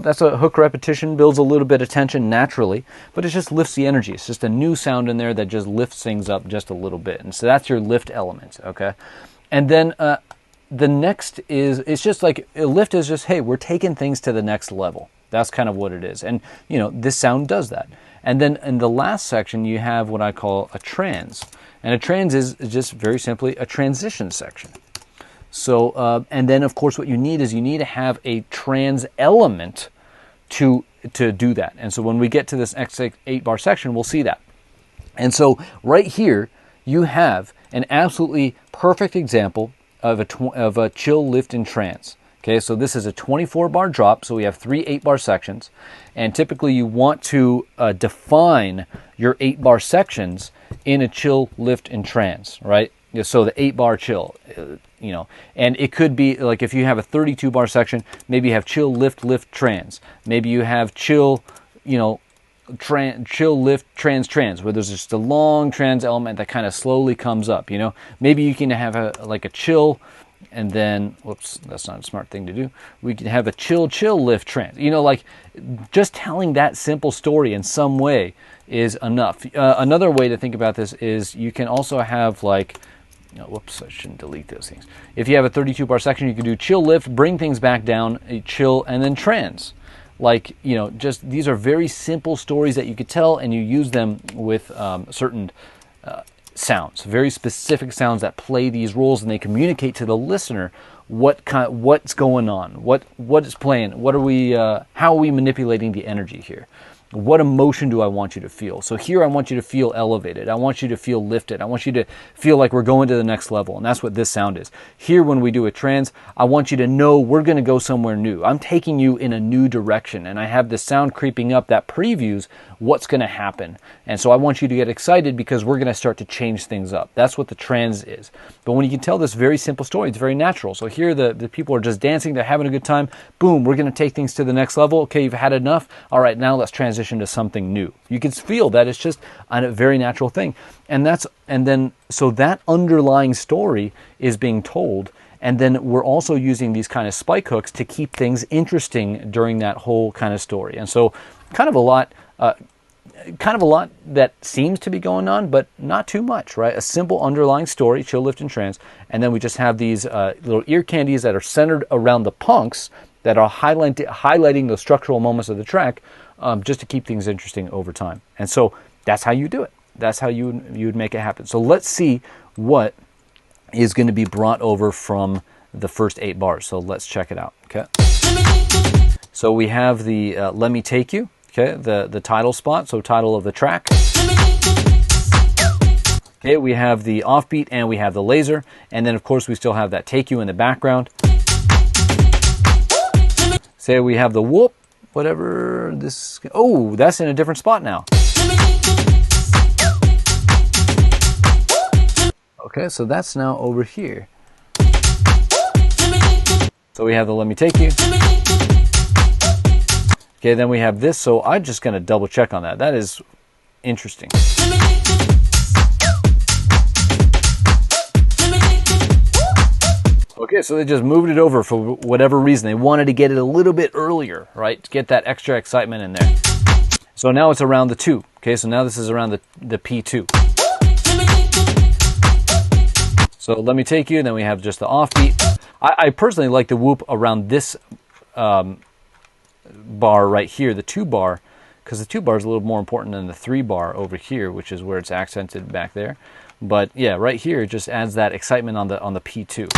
that's a hook repetition, builds a little bit of tension naturally, but it just lifts the energy. It's just a new sound in there that just lifts things up just a little bit. And so that's your lift element, okay? And then the next is, it's just like, a lift is just, hey, we're taking things to the next level. That's kind of what it is. And, this sound does that. And then in the last section, you have what I call a trans. And a trans is just very simply a transition section. So, and then of course what you need is you need to have a trans element to do that. And so when we get to this next 8 bar section, we'll see that. And so right here, you have an absolutely perfect example of a chill, lift, and trance. Okay, so this is a 24 bar drop, so we have 3 8 bar sections, and typically you want to define your 8 bar sections in a chill, lift, and trance, right? So the 8 bar chill, and it could be like if you have a 32 bar section, maybe you have chill, lift, lift, trance. Maybe you have chill, chill, lift, trance, where there's just a long trance element that kind of slowly comes up, Maybe you can have a chill, and then, whoops, that's not a smart thing to do. We can have a chill, lift, trance. Like just telling that simple story in some way is enough. Another way to think about this is you can also have like, whoops, I shouldn't delete those things. If you have a 32 bar section, you can do chill, lift, bring things back down, chill, and then trance. Like, just these are very simple stories that you could tell, and you use them with certain sounds, very specific sounds that play these roles, and they communicate to the listener what's going on, what is playing, how are we manipulating the energy here. What emotion do I want you to feel? So here I want you to feel elevated. I want you to feel lifted. I want you to feel like we're going to the next level. And that's what this sound is. Here when we do a trance, I want you to know we're going to go somewhere new. I'm taking you in a new direction. And I have this sound creeping up that previews what's going to happen. And so I want you to get excited because we're going to start to change things up. That's what the trance is. But when you can tell this very simple story, it's very natural. So here the people are just dancing. They're having a good time. Boom, we're going to take things to the next level. Okay, you've had enough. All right, now let's transition to something new. You can feel that it's just a very natural thing. So that underlying story is being told, and then we're also using these kind of spike hooks to keep things interesting during that whole kind of story. And so kind of a lot that seems to be going on, but not too much, right? A simple underlying story, chill, lift, and trance, and then we just have these little ear candies that are centered around the punks that are highlighting the structural moments of the track, just to keep things interesting over time. And so that's how you do it. That's how you would make it happen. So let's see what is going to be brought over from the first 8 bars. So let's check it out. Okay. So we have the Let Me Take You. Okay, the title spot. So title of the track. Okay, we have the offbeat and we have the laser, and then of course we still have that Take You in the background. Say we have the whoop, whatever this, oh, that's in a different spot now. Okay, so that's now over here. So we have the Let Me Take You. Okay, then we have this, so I'm just going to double check on that. That is interesting. Okay, so they just moved it over for whatever reason. They wanted to get it a little bit earlier, right? To get that extra excitement in there. So now it's around the 2. Okay, so now this is around the P2. So Let Me Take You, and then we have just the offbeat. I personally like the whoop around this bar right here, the 2 bar, because the 2 bar is a little more important than the 3 bar over here, which is where it's accented back there. But yeah, right here it just adds that excitement on the P2.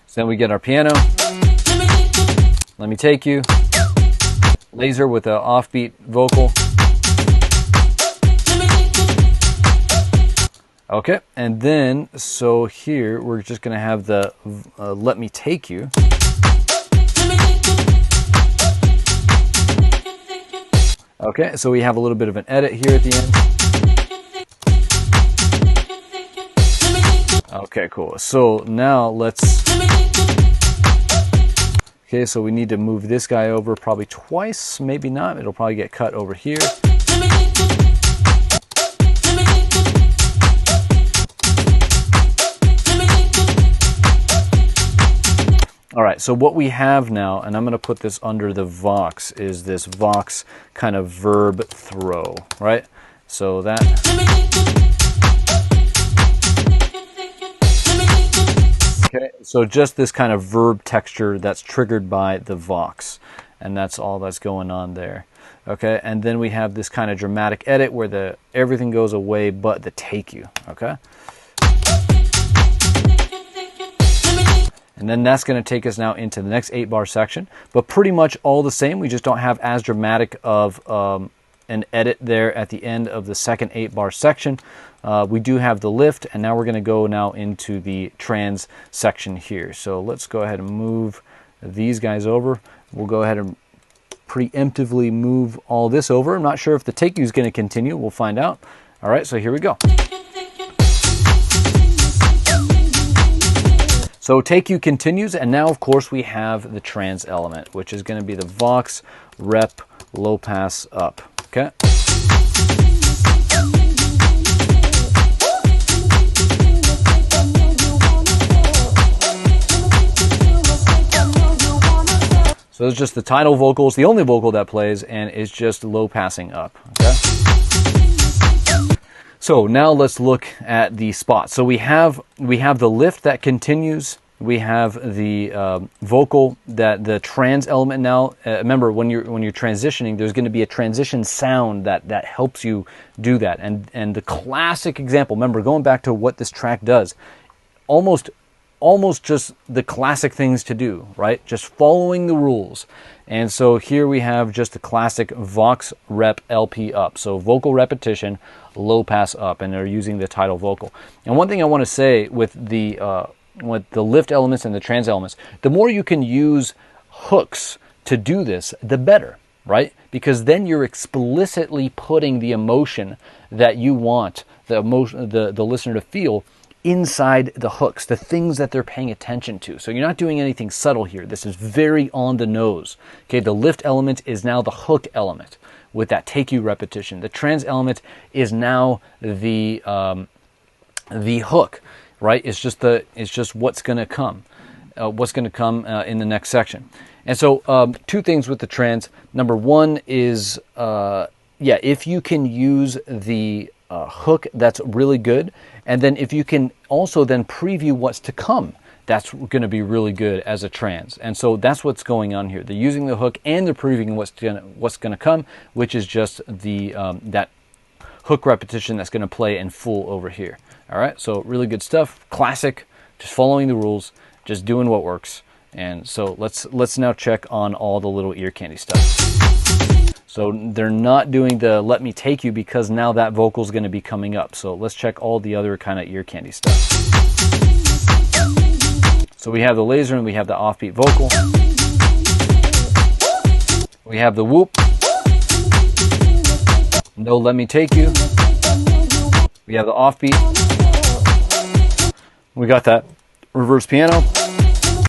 So then we get our piano. Let Me Take You. Laser with an offbeat vocal. Okay, and then, so here, we're just going to have the Let Me Take You. Okay, so we have a little bit of an edit here at the end. Okay, cool. So now let's... Okay, so we need to move this guy over probably twice, maybe not. It'll probably get cut over here. All right, so what we have now, and I'm going to put this under the Vox, is this Vox kind of verb throw, right? So that... Okay, so just this kind of verb texture that's triggered by the Vox, and that's all that's going on there. Okay, and then we have this kind of dramatic edit where everything goes away but the take you, okay? And then that's going to take us now into the next 8-bar section, but pretty much all the same. We just don't have as dramatic of an edit there at the end of the second 8-bar section. We do have the lift, and now we're going to go now into the trans section here. So let's go ahead and move these guys over. We'll go ahead and preemptively move all this over. I'm not sure if the take you is going to continue. We'll find out. All right, so here we go. So take you continues, and now of course we have the trans element, which is going to be the Vox rep low pass up. Okay. So it's just the title vocal, it's the only vocal that plays, and it's just low passing up. Okay. So now let's look at the spots. So we have the lift that continues. We have the vocal, that the trans element now. Remember, when you're transitioning, there's going to be a transition sound that helps you do that. And the classic example, remember, going back to what this track does, almost just the classic things to do, right? Just following the rules. And so here we have just the classic Vox rep LP up. So vocal repetition, low pass up, and they're using the title vocal. And one thing I want to say with the lift elements and the trans elements, the more you can use hooks to do this, the better, right? Because then you're explicitly putting the emotion that you want the listener to feel inside the hooks, the things that they're paying attention to. So you're not doing anything subtle here. This is very on the nose. Okay, the lift element is now the hook element with that take you repetition. The trans element is now the hook, right? It's just what's going to come, in the next section. And so 2 things with the trans. Number 1 is if you can use the hook, that's really good. And then if you can also then preview what's to come, that's going to be really good as a trans. And so that's what's going on here. They're using the hook and they're previewing what's going to come, which is just the that hook repetition that's going to play in full over here. All right, so really good stuff. Classic, just following the rules, just doing what works. And so let's now check on all the little ear candy stuff. So they're not doing the Let Me Take You because now that vocal is going to be coming up. So let's check all the other kind of ear candy stuff. So we have the laser and we have the offbeat vocal. We have the whoop. No Let Me Take You. We have the offbeat. We got that reverse piano.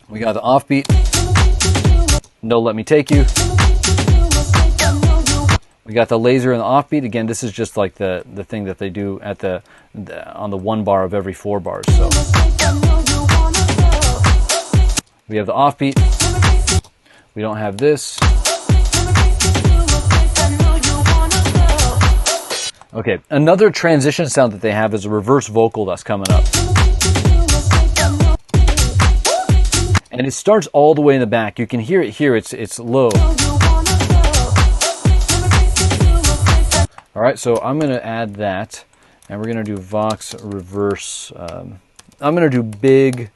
We got the offbeat. No Let Me Take You. We got the laser and the offbeat. Again, this is just like the thing that they do at on the 1 bar of every 4 bars. So we have the offbeat. We don't have this. Okay, another transition sound that they have is a reverse vocal that's coming up. And it starts all the way in the back. You can hear it here, it's low. All right, so I'm going to add that, and we're going to do Vox reverse. I'm going to do big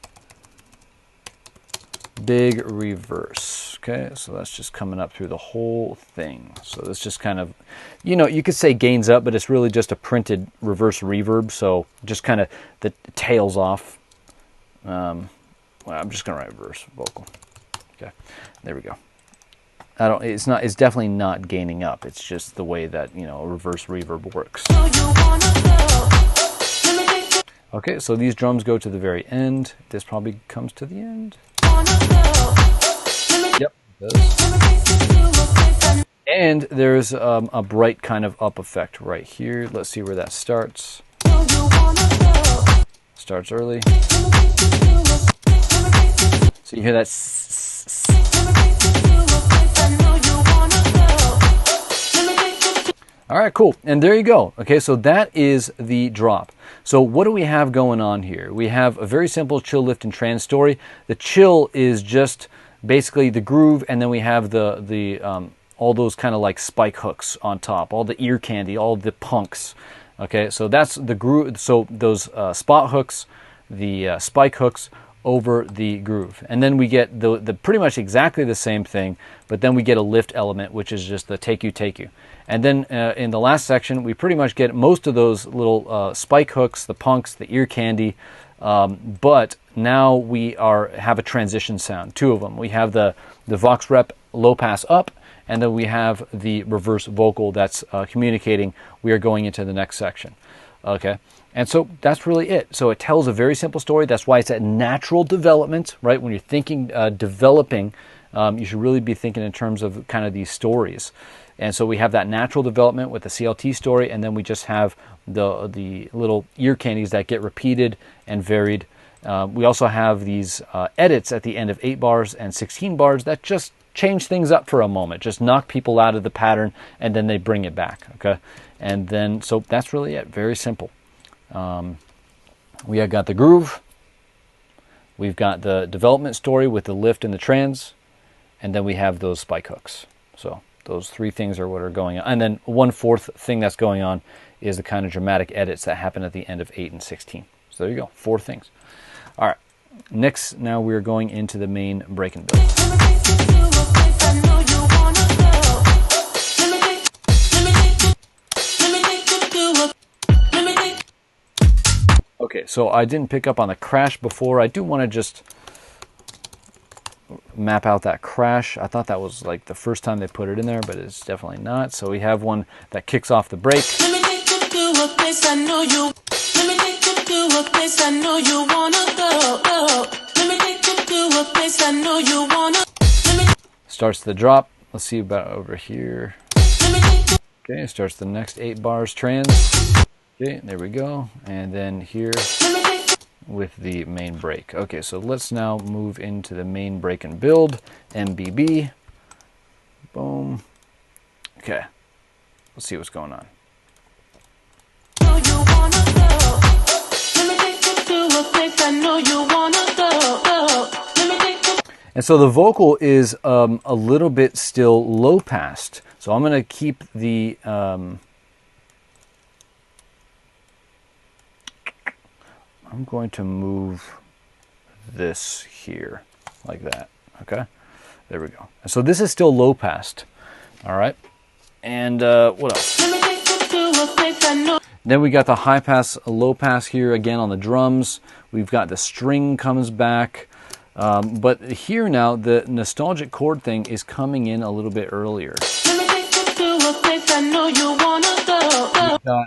reverse. Okay, so that's just coming up through the whole thing. So it's just kind of, you could say gains up, but it's really just a printed reverse reverb. So just kind of the tails off. Well, I'm just going to write reverse vocal. Okay, there we go. It's definitely not gaining up. It's just the way that, a reverse reverb works. Okay, so these drums go to the very end. This probably comes to the end. Yep, it does. And there's a bright kind of up effect right here. Let's see where that starts. Starts early. So you hear that. All right, cool. And there you go. Okay, so that is the drop. So what do we have going on here? We have a very simple chill, lift, and trans story. The chill is just basically the groove, and then we have the all those kind of like spike hooks on top, all the ear candy, all the punks. Okay, so that's the groove. So those spot hooks, the spike hooks over the groove, and then we get the pretty much exactly the same thing, but then we get a lift element, which is just the take you. And then in the last section, we pretty much get most of those little spike hooks, the punks, the ear candy, but now we have a transition sound, 2 of them. We have the Vox rep low pass up, and then we have the reverse vocal that's communicating we are going into the next section. Okay, and so that's really it. So it tells a very simple story. That's why it's at natural development, right? When you're thinking developing, you should really be thinking in terms of kind of these stories. And so we have that natural development with the CLT story, and then we just have the little ear candies that get repeated and varied. We also have these edits at the end of 8 bars and 16 bars that just change things up for a moment, just knock people out of the pattern, and then they bring it back. Okay, and then so that's really it. Very simple. We have got the groove. We've got the development story with the lift and the trans, and then we have those spike hooks. So those 3 things are what are going on. And then 1/4 thing that's going on is the kind of dramatic edits that happen at the end of 8 and 16. So there you go, 4 things. All right, next, now we're going into the main break and build. Okay, so I didn't pick up on the crash before. I do want to just map out that crash. I thought that was like the first time they put it in there, but it's definitely not. So we have one that kicks off the break. Starts the drop. Let's see about over here. Okay, starts the next 8 bars trans. Okay, there we go. And then here with the main break. Okay, so let's now move into the main break and build, MBB. Boom. Okay, let's see what's going on. And so the vocal is a little bit still low passed. So I'm going to keep the I'm going to move this here like that. Okay, there we go. So this is still low passed. All right, and what else? Then we got the high pass, low pass here again on the drums. We've got the string comes back. But here now, the nostalgic chord thing is coming in a little bit earlier.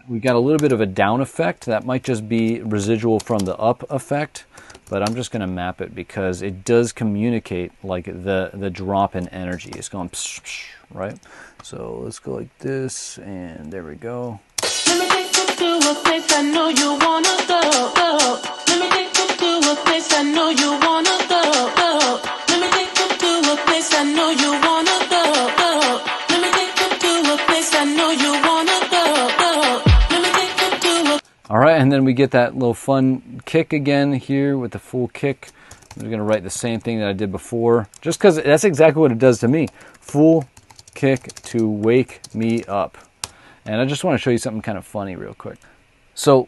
We got a little bit of a down effect. That might just be residual from the up effect, but I'm just going to map it because it does communicate like the drop in energy. It's going psh, psh, right? So let's go like this, and there we go. Let me take you to a place I know you wanna go. Let me take you to a place I know you wanna go. Let me take you to a place I know you wanna go. Let me take you to a place I know you wanna go. Let me take you to a. All right, and then we get that little fun kick again here with the full kick. I'm going to write the same thing that I did before, just because that's exactly what it does to me. Full kick to wake me up. And I just want to show you something kind of funny real quick. So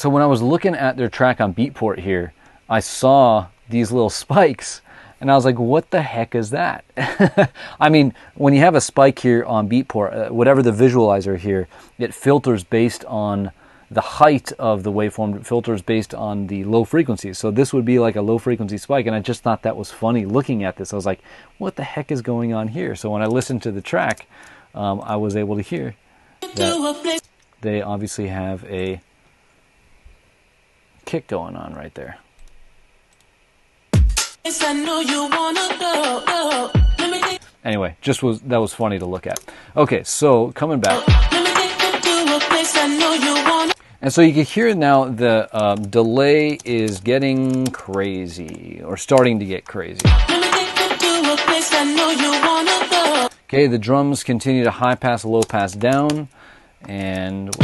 when I was looking at their track on Beatport here, I saw these little spikes, and I was like, what the heck is that? I mean, when you have a spike here on Beatport, whatever the visualizer here, it filters based on the height of the waveform, it filters based on the low frequencies. So this would be like a low frequency spike, and I just thought that was funny looking at this. I was like, what the heck is going on here? So when I listened to the track, I was able to hear that they obviously have a kick going on right there. Anyway, that was funny to look at. Okay, so coming back. And so you can hear now the delay is getting crazy, or starting to get crazy. Okay, the drums continue to high pass, low pass down, and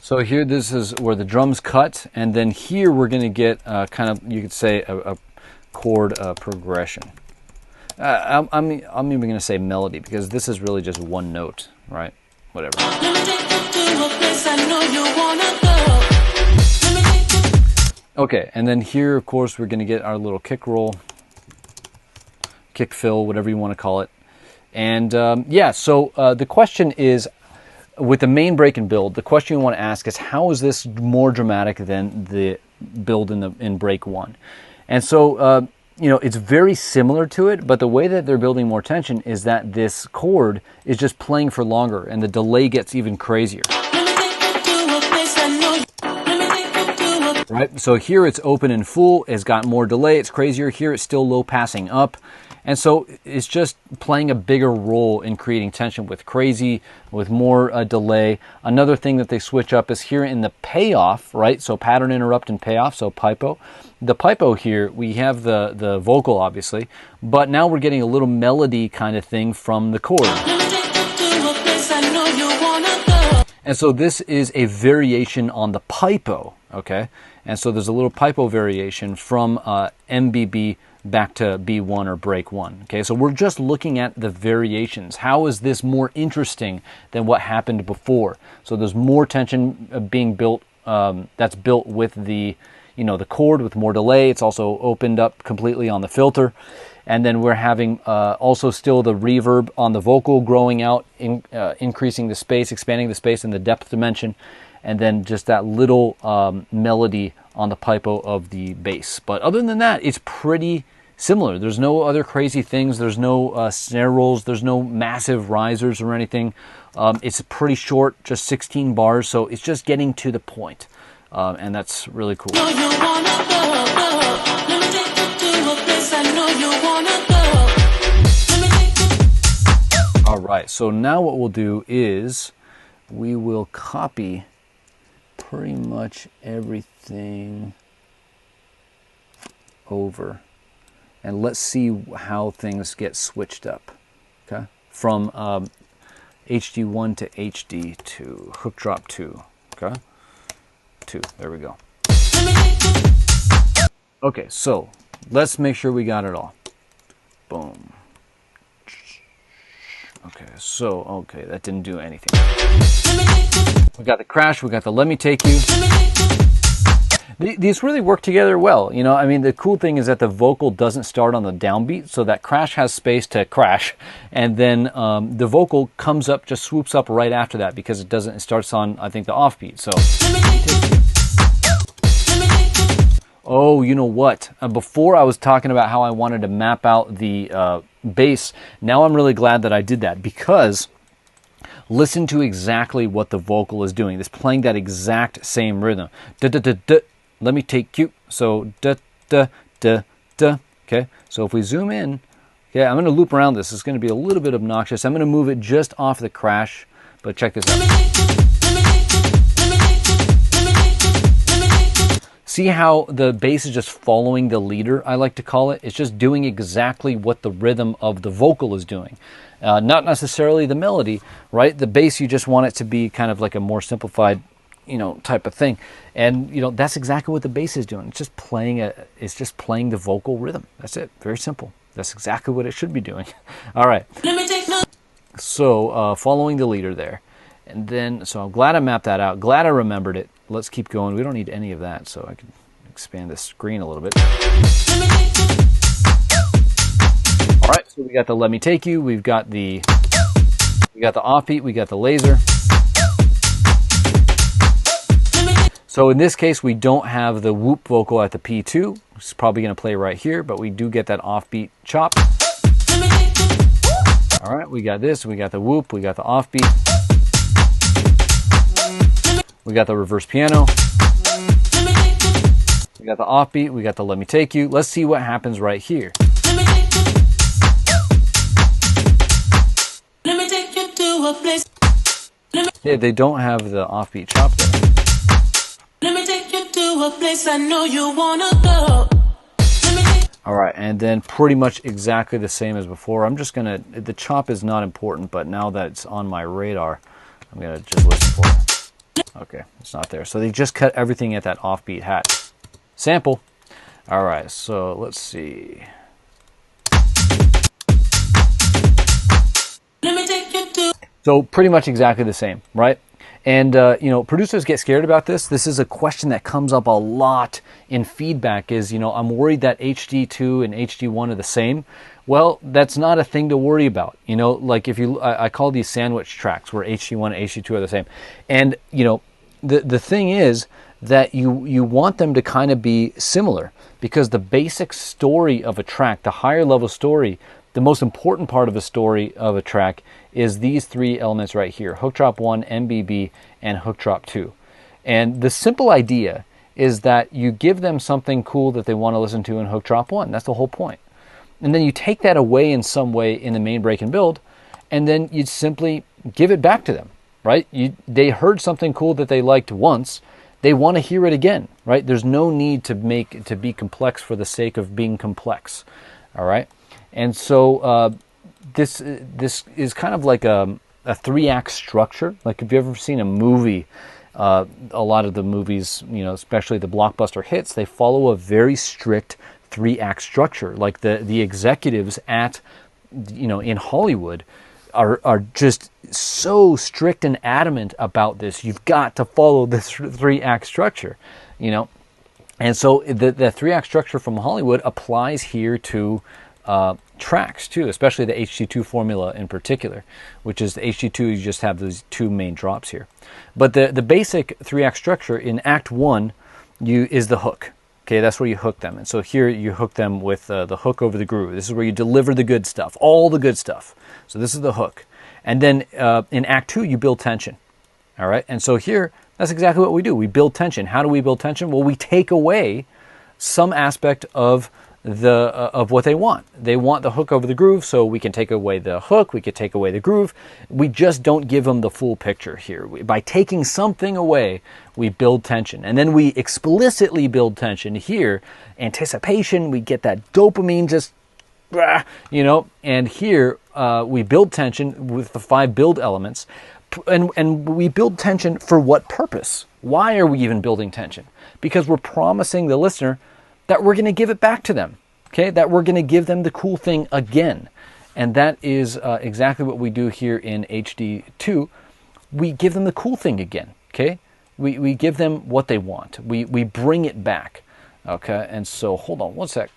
so here, this is where the drums cut, and then here we're going to get kind of, you could say, a chord progression. I'm even going to say melody, because this is really just one note, right? Whatever. Okay, and then here, of course, we're going to get our little kick roll, kick fill, whatever you want to call it. And yeah, so the question is, with the main break and build, the question you want to ask is, how is this more dramatic than the build in break one? And so, you know, it's very similar to it, but the way that they're building more tension is that this chord is just playing for longer, and the delay gets even crazier. Right? So here it's open and full, it's got more delay, it's crazier. Here it's still low passing up. And so it's just playing a bigger role in creating tension with crazy, with more delay. Another thing that they switch up is here in the payoff, right? So pattern interrupt and payoff, so pipo. The pipo here, we have the vocal obviously, but now we're getting a little melody kind of thing from the chord. And so this is a variation on the pipo, okay? And so there's a little pipo variation from MBB back to B1 or break one. Okay, so we're just looking at the variations. How is this more interesting than what happened before? So there's more tension being built, that's built with the, you know, the chord with more delay. It's also opened up completely on the filter. And then we're having also still the reverb on the vocal growing out, increasing the space, expanding the space and the depth dimension. And then just that little melody on the pipo of the bass. But other than that, it's pretty similar. There's no other crazy things. There's no snare rolls. There's no massive risers or anything. It's pretty short, just 16 bars, so it's just getting to the point. And that's really cool. All right, so now what we'll do is we will copy pretty much everything over, and let's see how things get switched up. Okay, from HD1 to HD2, hook drop 2. Okay, 2. There we go. Okay, so let's make sure we got it all. Boom. Okay, so, okay, that didn't do anything. We got the crash, we got the let me take you. These really work together well. You know, I mean, the cool thing is that the vocal doesn't start on the downbeat, so that crash has space to crash, and then the vocal comes up, just swoops up right after that because it doesn't. It starts on, I think, the offbeat. So, oh, you know what? Before I was talking about how I wanted to map out the bass. Now I'm really glad that I did that, because listen to exactly what the vocal is doing. It's playing that exact same rhythm. Da da da da. Let me take you. So da da da da. Okay. So if we zoom in, okay, I'm going to loop around this. It's going to be a little bit obnoxious. I'm going to move it just off the crash, but check this out. See how the bass is just following the leader, I like to call it? It's just doing exactly what the rhythm of the vocal is doing. Not necessarily the melody, right? The bass, you just want it to be kind of like a more simplified, you know, type of thing. And, you know, that's exactly what the bass is doing. It's just playing the vocal rhythm. That's it. Very simple. That's exactly what it should be doing. All right. So following the leader there. And then, so I'm glad I mapped that out. Glad I remembered it. Let's keep going. We don't need any of that, so I can expand the screen a little bit. All right, so we got the Let Me Take You. We got the offbeat. We got the laser. So in this case, we don't have the whoop vocal at the P2. It's probably going to play right here, but we do get that offbeat chop. All right, we got this. We got the whoop. We got the offbeat. We got the reverse piano. We got the offbeat. We got the Let Me Take You. Let's see what happens right here. Let me take you to a place. Yeah, they don't have the offbeat chop there. Let me take you to a place I know you wanna go. All right, and then pretty much exactly the same as before. I'm just gonna, the chop is not important, but now that it's on my radar, I'm gonna just listen for it. Okay, it's not there. So they just cut everything at that offbeat hat. Sample. All right, so let's see. Let me take you to. So pretty much exactly the same, right? And, you know, producers get scared about this. This is a question that comes up a lot in feedback is, you know, I'm worried that HD2 and HD1 are the same. Well, that's not a thing to worry about. You know, like if you, I call these sandwich tracks where HD1 and HD2 are the same. And, you know, the thing is that you want them to kind of be similar, because the basic story of a track, the higher level story, the most important part of a story of a track is these three elements right here: hook drop 1, MBB, and hook drop 2. And the simple idea is that you give them something cool that they want to listen to in hook drop 1. That's the whole point. And then you take that away in some way in the main break and build, and then you simply give it back to them, right? They heard something cool that they liked once. They want to hear it again, right? There's no need to be complex for the sake of being complex, all right? And so this is kind of like a 3-act structure. Like if you've ever seen a movie, a lot of the movies, you know, especially the blockbuster hits, they follow a very strict 3-act structure. Like the executives at, you know, in Hollywood are just so strict and adamant about this. You've got to follow this 3-act structure, you know. And so the 3-act structure from Hollywood applies here to tracks too, especially the HD2 formula in particular, which is the HD2, you just have those two main drops here. But the basic 3-act structure in Act 1 is the hook. Okay, that's where you hook them. And so here you hook them with the hook over the groove. This is where you deliver the good stuff, all the good stuff. So this is the hook. And then in Act 2, you build tension. All right, and so here, that's exactly what we do. We build tension. How do we build tension? Well, we take away some aspect of what they want. They want the hook over the groove, so we can take away the hook, we could take away the groove. We just don't give them the full picture here. By taking something away, we build tension. And then we explicitly build tension here. Anticipation, we get that dopamine just, you know, and here we build tension with the 5 build elements. And we build tension for what purpose? Why are we even building tension? Because we're promising the listener that we're going to give it back to them, okay? That we're going to give them the cool thing again. And that is exactly what we do here in HD2. We give them the cool thing again, okay? we give them what they want. We bring it back. Okay, and so hold on one sec.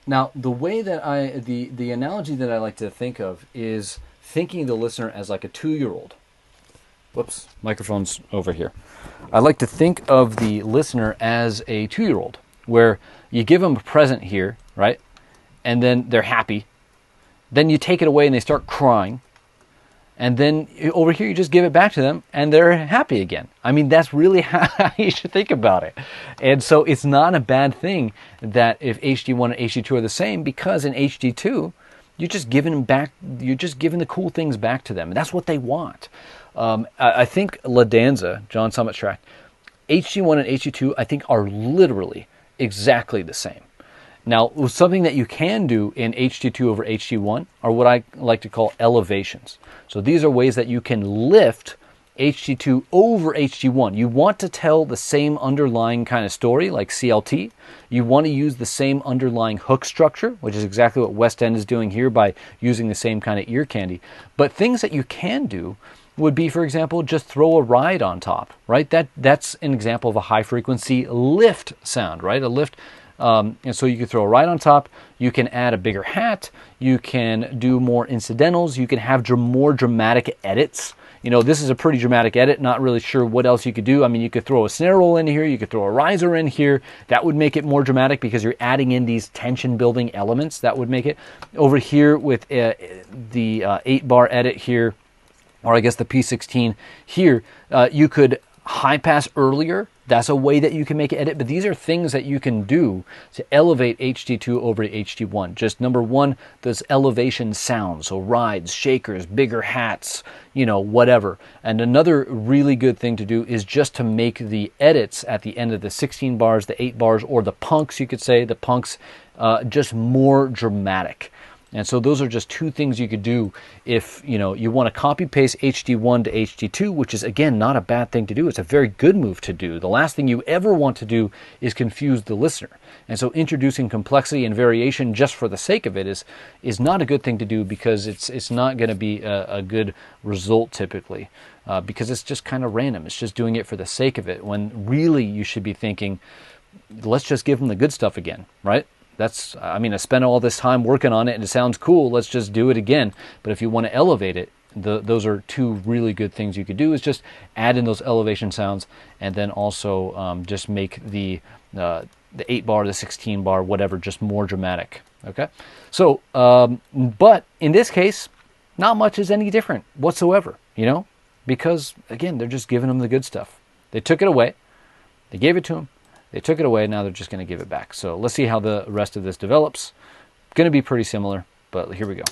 Now, the way that the analogy that I like to think of is thinking of the listener as like a 2-year-old. Whoops, microphone's over here. I like to think of the listener as a 2-year-old, where you give them a present here, right? And then they're happy. Then you take it away and they start crying. And then over here, you just give it back to them and they're happy again. I mean, that's really how you should think about it. And so it's not a bad thing that if HD1 and HD2 are the same, because in HD2, you're just giving them back, you're just giving the cool things back to them. And that's what they want. I think La Danza, John Summit's track, HD1 and HD2, I think are literally exactly the same. Now, something that you can do in HD2 over HD1 are what I like to call elevations. So these are ways that you can lift HD2 over HD1. You want to tell the same underlying kind of story like CLT. You want to use the same underlying hook structure, which is exactly what Westend is doing here by using the same kind of ear candy. But things that you can do would be, for example, just throw a ride on top, right? That's an example of a high frequency lift sound, right? A lift. And so you can throw a ride on top, you can add a bigger hat, you can do more incidentals, you can have more dramatic edits. You know, this is a pretty dramatic edit, not really sure what else you could do. I mean, you could throw a snare roll in here, you could throw a riser in here. That would make it more dramatic because you're adding in these tension building elements. That would make it. Over here with the 8-bar edit here, or I guess the P16 here, you could high pass earlier. That's a way that you can make it edit, but these are things that you can do to elevate HD2 over HD1. Just number one, those elevation sounds, so rides, shakers, bigger hats, you know, whatever. And another really good thing to do is just to make the edits at the end of the 16 bars, the 8 bars, or the punks, you could say, the punks, just more dramatic. And so those are just two things you could do if, you know, you want to copy paste HD1 to HD2, which is, again, not a bad thing to do. It's a very good move to do. The last thing you ever want to do is confuse the listener. And so introducing complexity and variation just for the sake of it is not a good thing to do, because it's not going to be a good result typically, because it's just kind of random. It's just doing it for the sake of it, when really you should be thinking, let's just give them the good stuff again, right? I mean, I spent all this time working on it and it sounds cool. Let's just do it again. But if you want to elevate it, those are two really good things you could do, is just add in those elevation sounds, and then also just make the 8-bar, the 16-bar, whatever, just more dramatic. Okay? So, but in this case, not much is any different whatsoever, you know? Because, again, they're just giving them the good stuff. They took it away. They gave it to them. They took it away, now they're just going to give it back. So let's see how the rest of this develops. Going to be pretty similar, but here we go.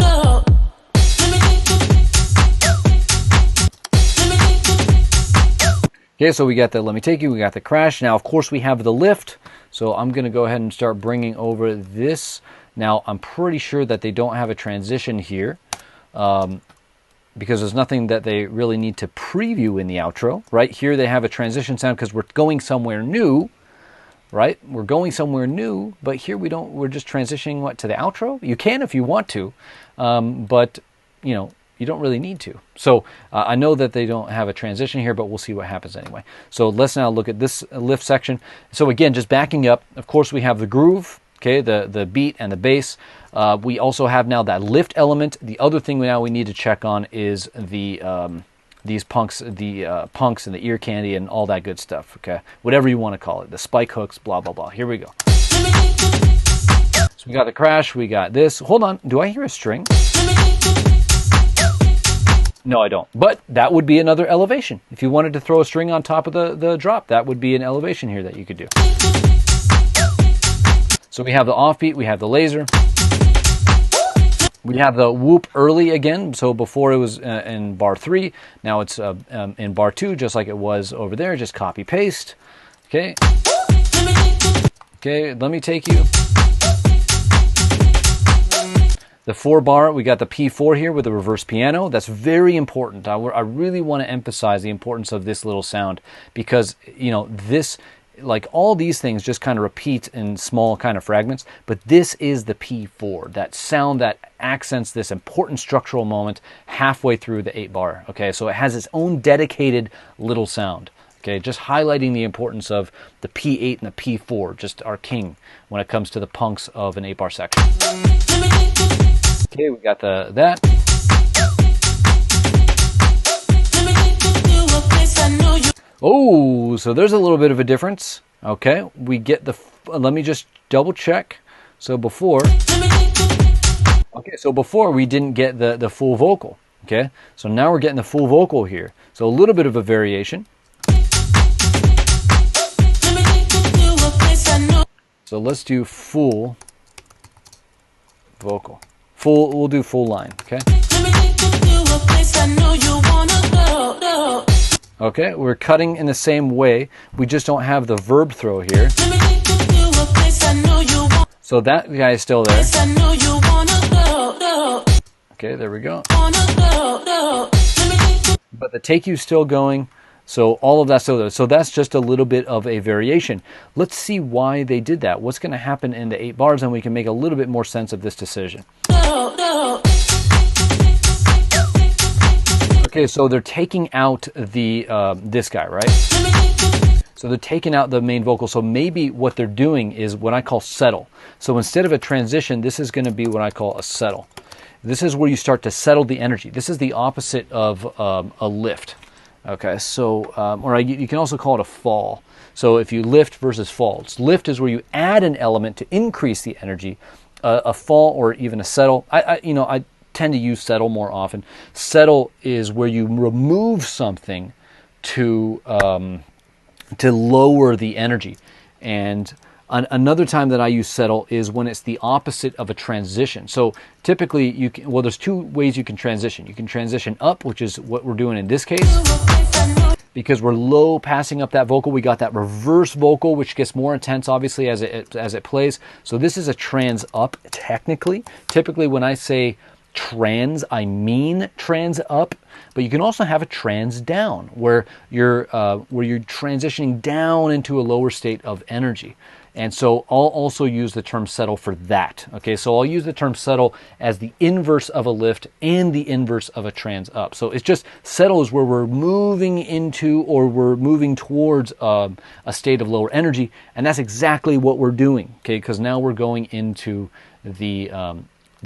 Okay, so we got the Let Me Take You, we got the crash. Now, of course, we have the lift. So I'm going to go ahead and start bringing over this. Now, I'm pretty sure that they don't have a transition here, because there's nothing that they really need to preview in the outro. Right here, they have a transition sound because we're going somewhere new. Right? We're going somewhere new, but here we don't, we're just transitioning to the outro. You can if you want to, but you know, you don't really need to. So I know that they don't have a transition here, but we'll see what happens anyway. So let's now look at this lift section. So again, just backing up, of course we have the groove, okay, the beat and the bass. We also have now that lift element. The other thing now we need to check on is these punks, punks and the ear candy and all that good stuff, okay? Whatever you want to call it, the spike hooks, blah, blah, blah. Here we go. So we got the crash, we got this. Hold on, do I hear a string? No, I don't. But that would be another elevation. If you wanted to throw a string on top of the drop, that would be an elevation here that you could do. So we have the offbeat, we have the laser. We have the whoop early again. So before it was in bar 3, now it's in bar 2, just like it was over there. Just copy paste. Okay. Okay, Let Me Take You. The 4-bar, we got the P4 here with the reverse piano. That's very important. I really want to emphasize the importance of this little sound, because, you know, this, like all these things just kind of repeat in small kind of fragments, but this is the P4, that sound that accents this important structural moment halfway through the 8-bar. Okay, so it has its own dedicated little sound. Okay, just highlighting the importance of the P8 and the P4, just our king when it comes to the punks of an 8-bar section. Okay, we got that. Oh, so there's a little bit of a difference. Okay, we get the, let me just double check. So before, okay, so before we didn't get the full vocal. Okay, so now we're getting the full vocal here. So a little bit of a variation. So let's do full vocal. We'll do full line, okay? Okay, we're cutting in the same way. We just don't have the verb throw here. So that guy is still there. Okay, there we go. But the take you's still going. So all of that's still there. So that's just a little bit of a variation. Let's see why they did that. What's going to happen in the 8 bars, and we can make a little bit more sense of this decision. Okay, so they're taking out the this guy, right? So they're taking out the main vocal. So maybe what they're doing is what I call settle. So instead of a transition, this is going to be what I call a settle. This is where you start to settle the energy. This is the opposite of a lift. Okay, so, or you can also call it a fall. So if you lift versus fall. Lift is where you add an element to increase the energy. A fall or even a settle, I tend to use settle more often. Settle is where you remove something to lower the energy. And another time that I use settle is when it's the opposite of a transition. So typically, there's 2 ways you can transition. You can transition up, which is what we're doing in this case. Because we're low passing up that vocal, we got that reverse vocal, which gets more intense, obviously, as it plays. So this is a trans up, technically. Typically, when I say trans, I mean trans up. But you can also have a trans down, where you're transitioning down into a lower state of energy. And so I'll also use the term settle for that. Okay, so I'll use the term settle as the inverse of a lift and the inverse of a trans up. So it's just settle is where we're moving into or we're moving towards a state of lower energy, and that's exactly what we're doing. Okay, because now we're going into the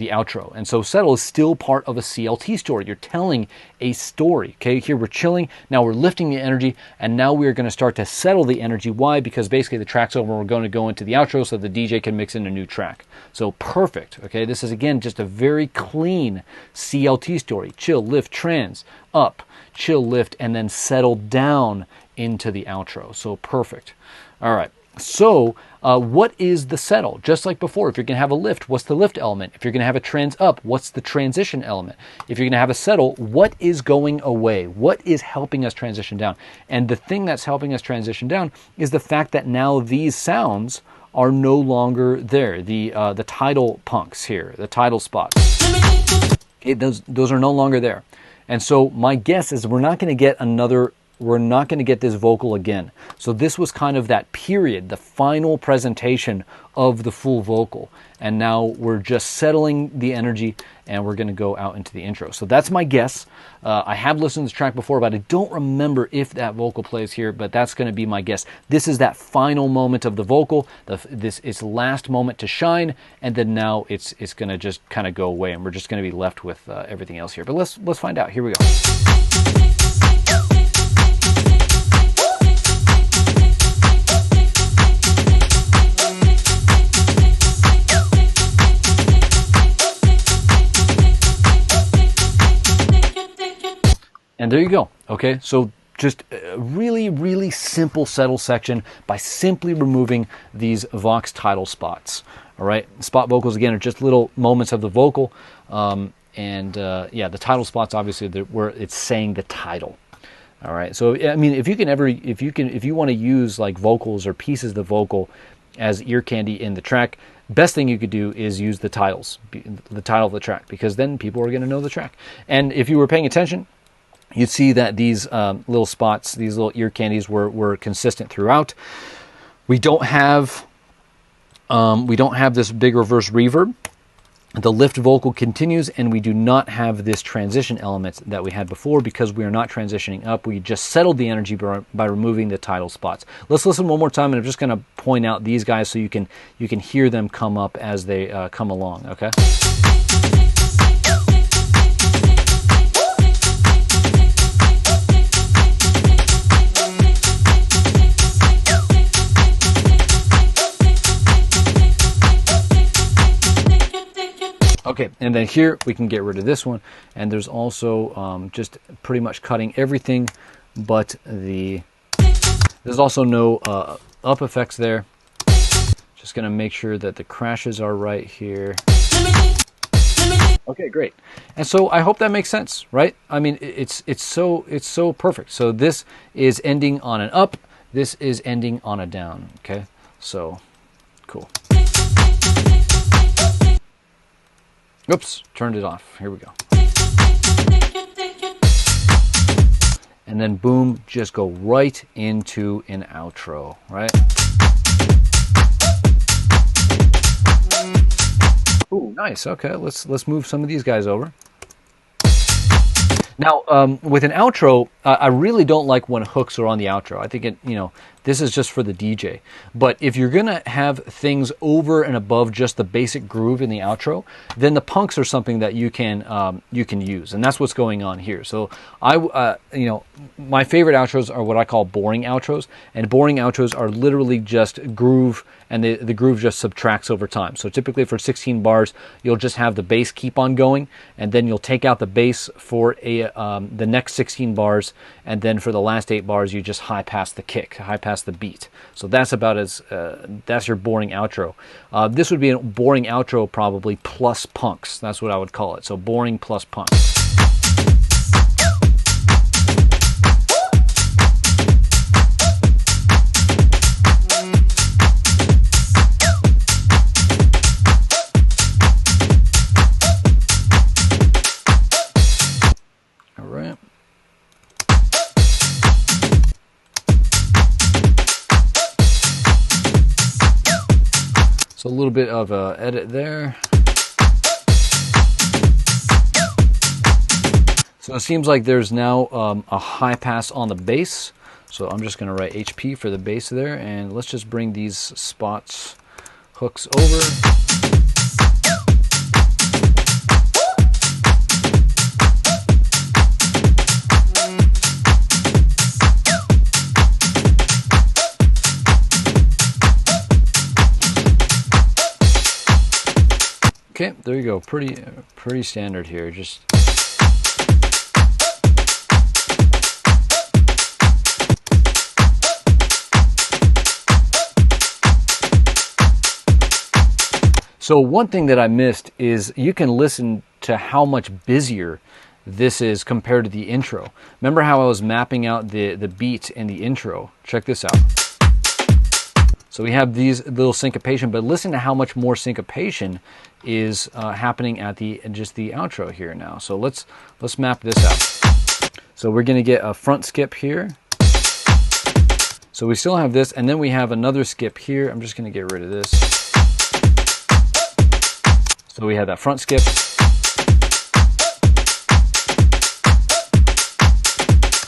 outro. And so settle is still part of a CLT story. You're telling a story. Okay, here we're chilling, now we're lifting the energy, and now we're going to start to settle the energy. Why? Because basically the track's over, we're going to go into the outro so the DJ can mix in a new track. So perfect. Okay, this is again just a very clean CLT story. Chill, lift, trans, up, chill, lift, and then settle down into the outro. So perfect. All right. So what is the settle? Just like before, if you're going to have a lift, what's the lift element? If you're going to have a trans up, what's the transition element? If you're going to have a settle, what is going away? What is helping us transition down? And the thing that's helping us transition down is the fact that now these sounds are no longer there. The tidal punks here, the tidal spots. Okay, those are no longer there. And so my guess is we're not going to get this vocal again. So this was kind of that period, the final presentation of the full vocal. And now we're just settling the energy and we're going to go out into the intro. So that's my guess. I have listened to this track before, but I don't remember if that vocal plays here, but that's going to be my guess. This is that final moment of the vocal, its last moment to shine, and then now it's going to just kind of go away, and we're just going to be left with everything else here. But let's find out. Here we go. And there you go. Okay, so just a really, really simple settle section by simply removing these Vox tidal spots. All right, spot vocals again are just little moments of the vocal, yeah, the tidal spots obviously where it's saying the title. All right, so I mean, if you want to use like vocals or pieces of the vocal as ear candy in the track, best thing you could do is use the titles, the title of the track, because then people are going to know the track. And if you were paying attention, you'd see that these little spots, these little ear candies were consistent throughout. We don't have this big reverse reverb. The lift vocal continues, and we do not have this transition element that we had before because we are not transitioning up. We just settled the energy by removing the tidal spots. Let's listen one more time, and I'm just going to point out these guys so you can hear them come up as they come along, okay? Okay, and then here we can get rid of this one, and there's also just pretty much cutting everything but there's also no up effects there. Just gonna make sure that the crashes are right here. Okay, great. And so I hope that makes sense, right? I mean, it's so perfect. So this is ending on an up, this is ending on a down, okay? So, cool. Oops, turned it off. Here we go. And then boom, just go right into an outro, right? Ooh, nice. Okay, let's move some of these guys over. Now, with an outro, I really don't like when hooks are on the outro. I think this is just for the DJ. But if you're gonna have things over and above just the basic groove in the outro, then the punks are something that you can use, and that's what's going on here. So my favorite outros are what I call boring outros, and boring outros are literally just groove, and the groove just subtracts over time. So typically for 16 bars, you'll just have the bass keep on going, and then you'll take out the bass for the next 16 bars, and then for the last 8 bars, you just high pass the kick, high pass the beat. So that's about that's your boring outro. This would be a boring outro probably plus punks. That's what I would call it. So boring plus punks. So a little bit of a edit there. So it seems like there's now a high pass on the bass. So I'm just going to write HP for the bass there, and let's just bring these spots, hooks over. Okay, there you go. Pretty standard here. Just so one thing that I missed is you can listen to how much busier this is compared to the intro. Remember how I was mapping out the beat in the intro? Check this out. So we have these little syncopation, but listen to how much more syncopation is happening at just the outro here now. So let's map this out. So we're going to get a front skip here. So we still have this, and then we have another skip here. I'm just going to get rid of this. So we have that front skip.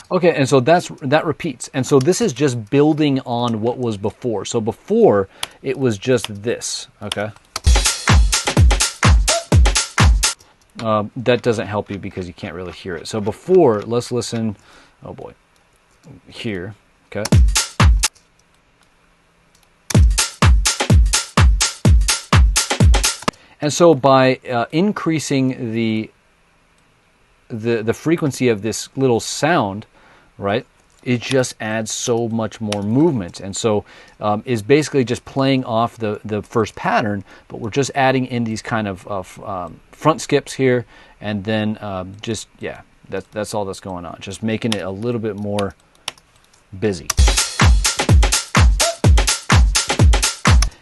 Okay, and so that repeats. And so this is just building on what was before. So before, it was just this, okay? That doesn't help you because you can't really hear it. So before, let's listen, oh boy, here, okay? And so by increasing the frequency of this little sound, right, it just adds so much more movement. And so is basically just playing off the first pattern, but we're just adding in these kind of front skips here, and then that's all that's going on, just making it a little bit more busy.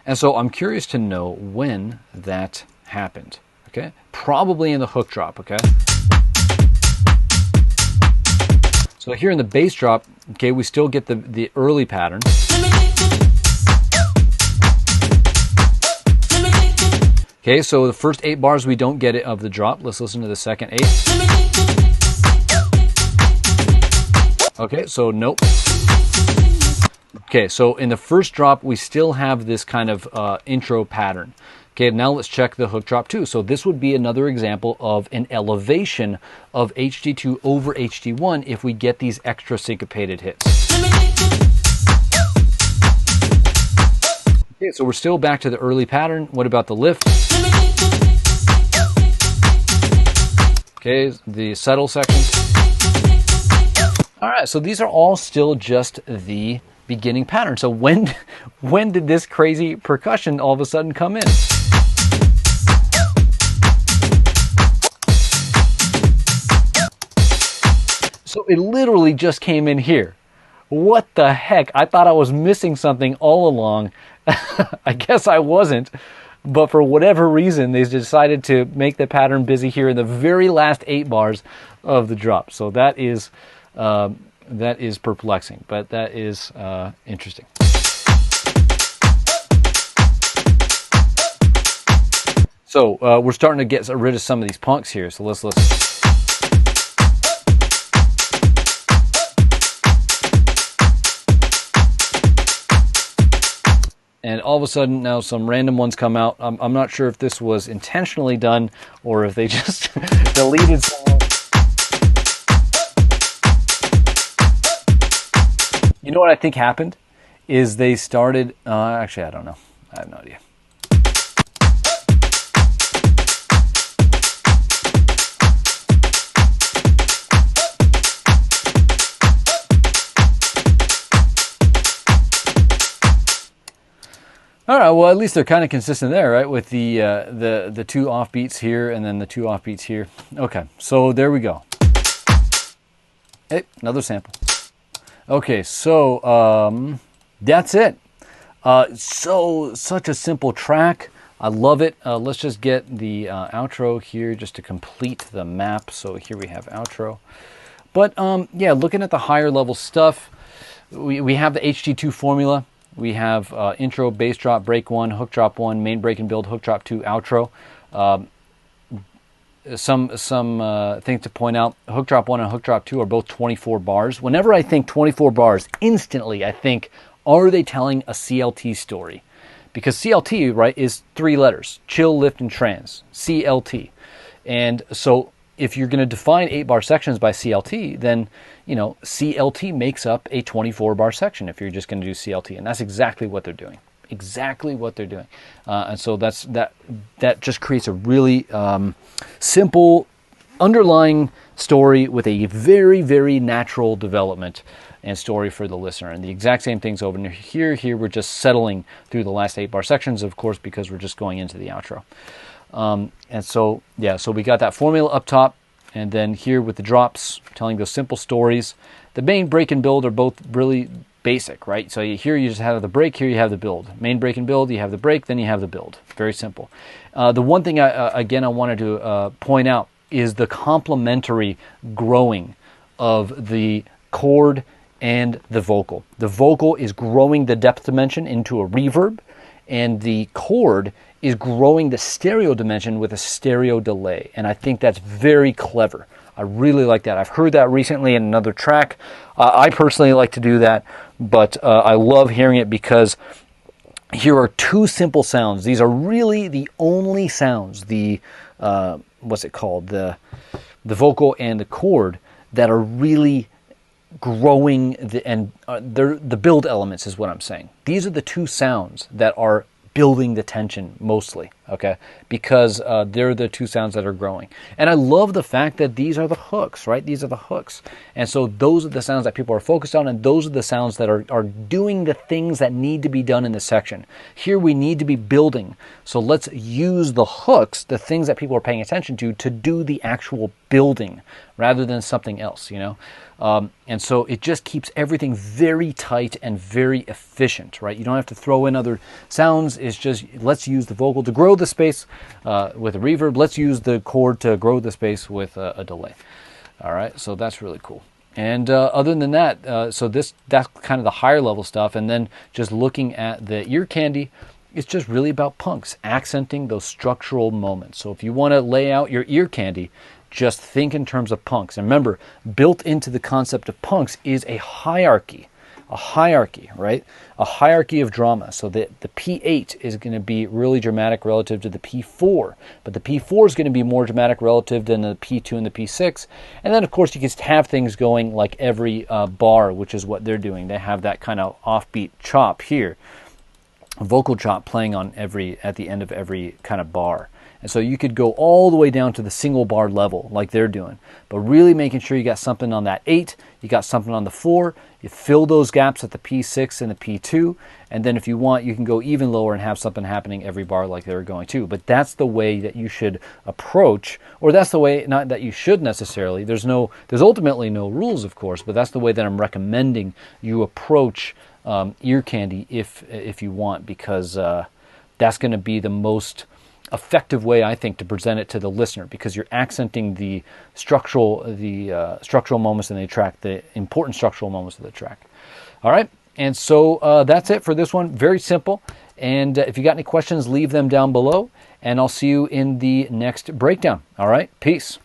And so I'm curious to know when that happened, okay? Probably in the hook drop, okay? So here in the bass drop, okay, we still get the early pattern. Okay, so the first 8 bars we don't get it of the drop. Let's listen to the second 8. Okay, so nope. Okay, so in the first drop, we still have this kind of intro pattern. Okay, now let's check the hook drop 2. So this would be another example of an elevation of HD2 over HD1 if we get these extra syncopated hits. Okay, so we're still back to the early pattern. What about the lift? Okay, the settle section. All right, so these are all still just the beginning pattern. So when did this crazy percussion all of a sudden come in? So it literally just came in here. What the heck? I thought I was missing something all along. I guess I wasn't. But for whatever reason, they decided to make the pattern busy here in the very last 8 bars of the drop. So that is perplexing, but that is interesting. So we're starting to get rid of some of these punks here. So let's listen. And all of a sudden now some random ones come out. I'm not sure if this was intentionally done or if they just deleted some. You know what I think happened? Is they started, actually I don't know. I have no idea. All right, well, at least they're kind of consistent there, right? With the 2 offbeats here and then the 2 offbeats here. Okay, so there we go. Hey, another sample. Okay, so that's it. Such a simple track. I love it. Let's just get the outro here just to complete the map. So here we have outro. But yeah, looking at the higher level stuff, we have the HD2 formula. We have intro, bass drop, break 1, hook drop 1, main break and build, hook drop 2, outro. Some things to point out. Hook drop 1 and hook drop 2 are both 24 bars. Whenever I think 24 bars, instantly I think, are they telling a CLT story? Because CLT, right, is 3 letters: chill, lift, and trans. CLT. And so if you're going to define 8-bar sections by CLT, then, you know, CLT makes up a 24-bar section if you're just going to do CLT. And that's exactly what they're doing. Exactly what they're doing. And so that just creates a really simple underlying story with a very, very natural development and story for the listener. And the exact same thing's over here. Here we're just settling through the last 8-bar sections, of course, because we're just going into the outro. And so, yeah, so we got that formula up top, and then here with the drops, telling those simple stories. The main break and build are both really basic, right? So here you just have the break, here you have the build. Main break and build, you have the break, then you have the build. Very simple. The one thing, again, I wanted to point out is the complementary growing of the chord and the vocal. The vocal is growing the depth dimension into a reverb, and the chord is growing the stereo dimension with a stereo delay. And I think that's very clever. I really like that. I've heard that recently in another track. I personally like to do that, but I love hearing it because here are 2 simple sounds. These are really the only sounds, the what's it called, the vocal and the chord, that are really growing the build elements is what I'm saying. These are the 2 sounds that are building the tension mostly, okay? Because they're the 2 sounds that are growing. And I love the fact that these are the hooks, right? These are the hooks. And so those are the sounds that people are focused on, and those are the sounds that are doing the things that need to be done in this section. Here we need to be building. So let's use the hooks, the things that people are paying attention to do the actual building rather than something else, you know? And so it just keeps everything very tight and very efficient, right? You don't have to throw in other sounds. It's just, let's use the vocal to grow the space with a reverb. Let's use the chord to grow the space with a delay. All right, so that's really cool. And other than that, so that's kind of the higher level stuff. And then just looking at the ear candy, it's just really about punks, accenting those structural moments. So if you want to lay out your ear candy, just think in terms of punks. And remember, built into the concept of punks is a hierarchy, right? A hierarchy of drama. So the P8 is going to be really dramatic relative to the P4, but the P4 is going to be more dramatic relative than the P2 and the P6. And then, of course, you can have things going like every bar, which is what they're doing. They have that kind of offbeat chop here, a vocal chop playing on at the end of every kind of bar. And so you could go all the way down to the single bar level like they're doing, but really making sure you got something on that 8, you got something on the 4, you fill those gaps at the P6 and the P2, and then if you want, you can go even lower and have something happening every bar like they're going to. But that's the way that you should approach, or that's the way, not that you should necessarily, there's ultimately no rules, of course, but that's the way that I'm recommending you approach ear candy if you want, because that's going to be the most effective way, I think, to present it to the listener, because you're accenting the structural moments in the track, the important structural moments of the track. All right, and so that's it for this one. Very simple. And if you got any questions, leave them down below, and I'll see you in the next breakdown. All right, peace.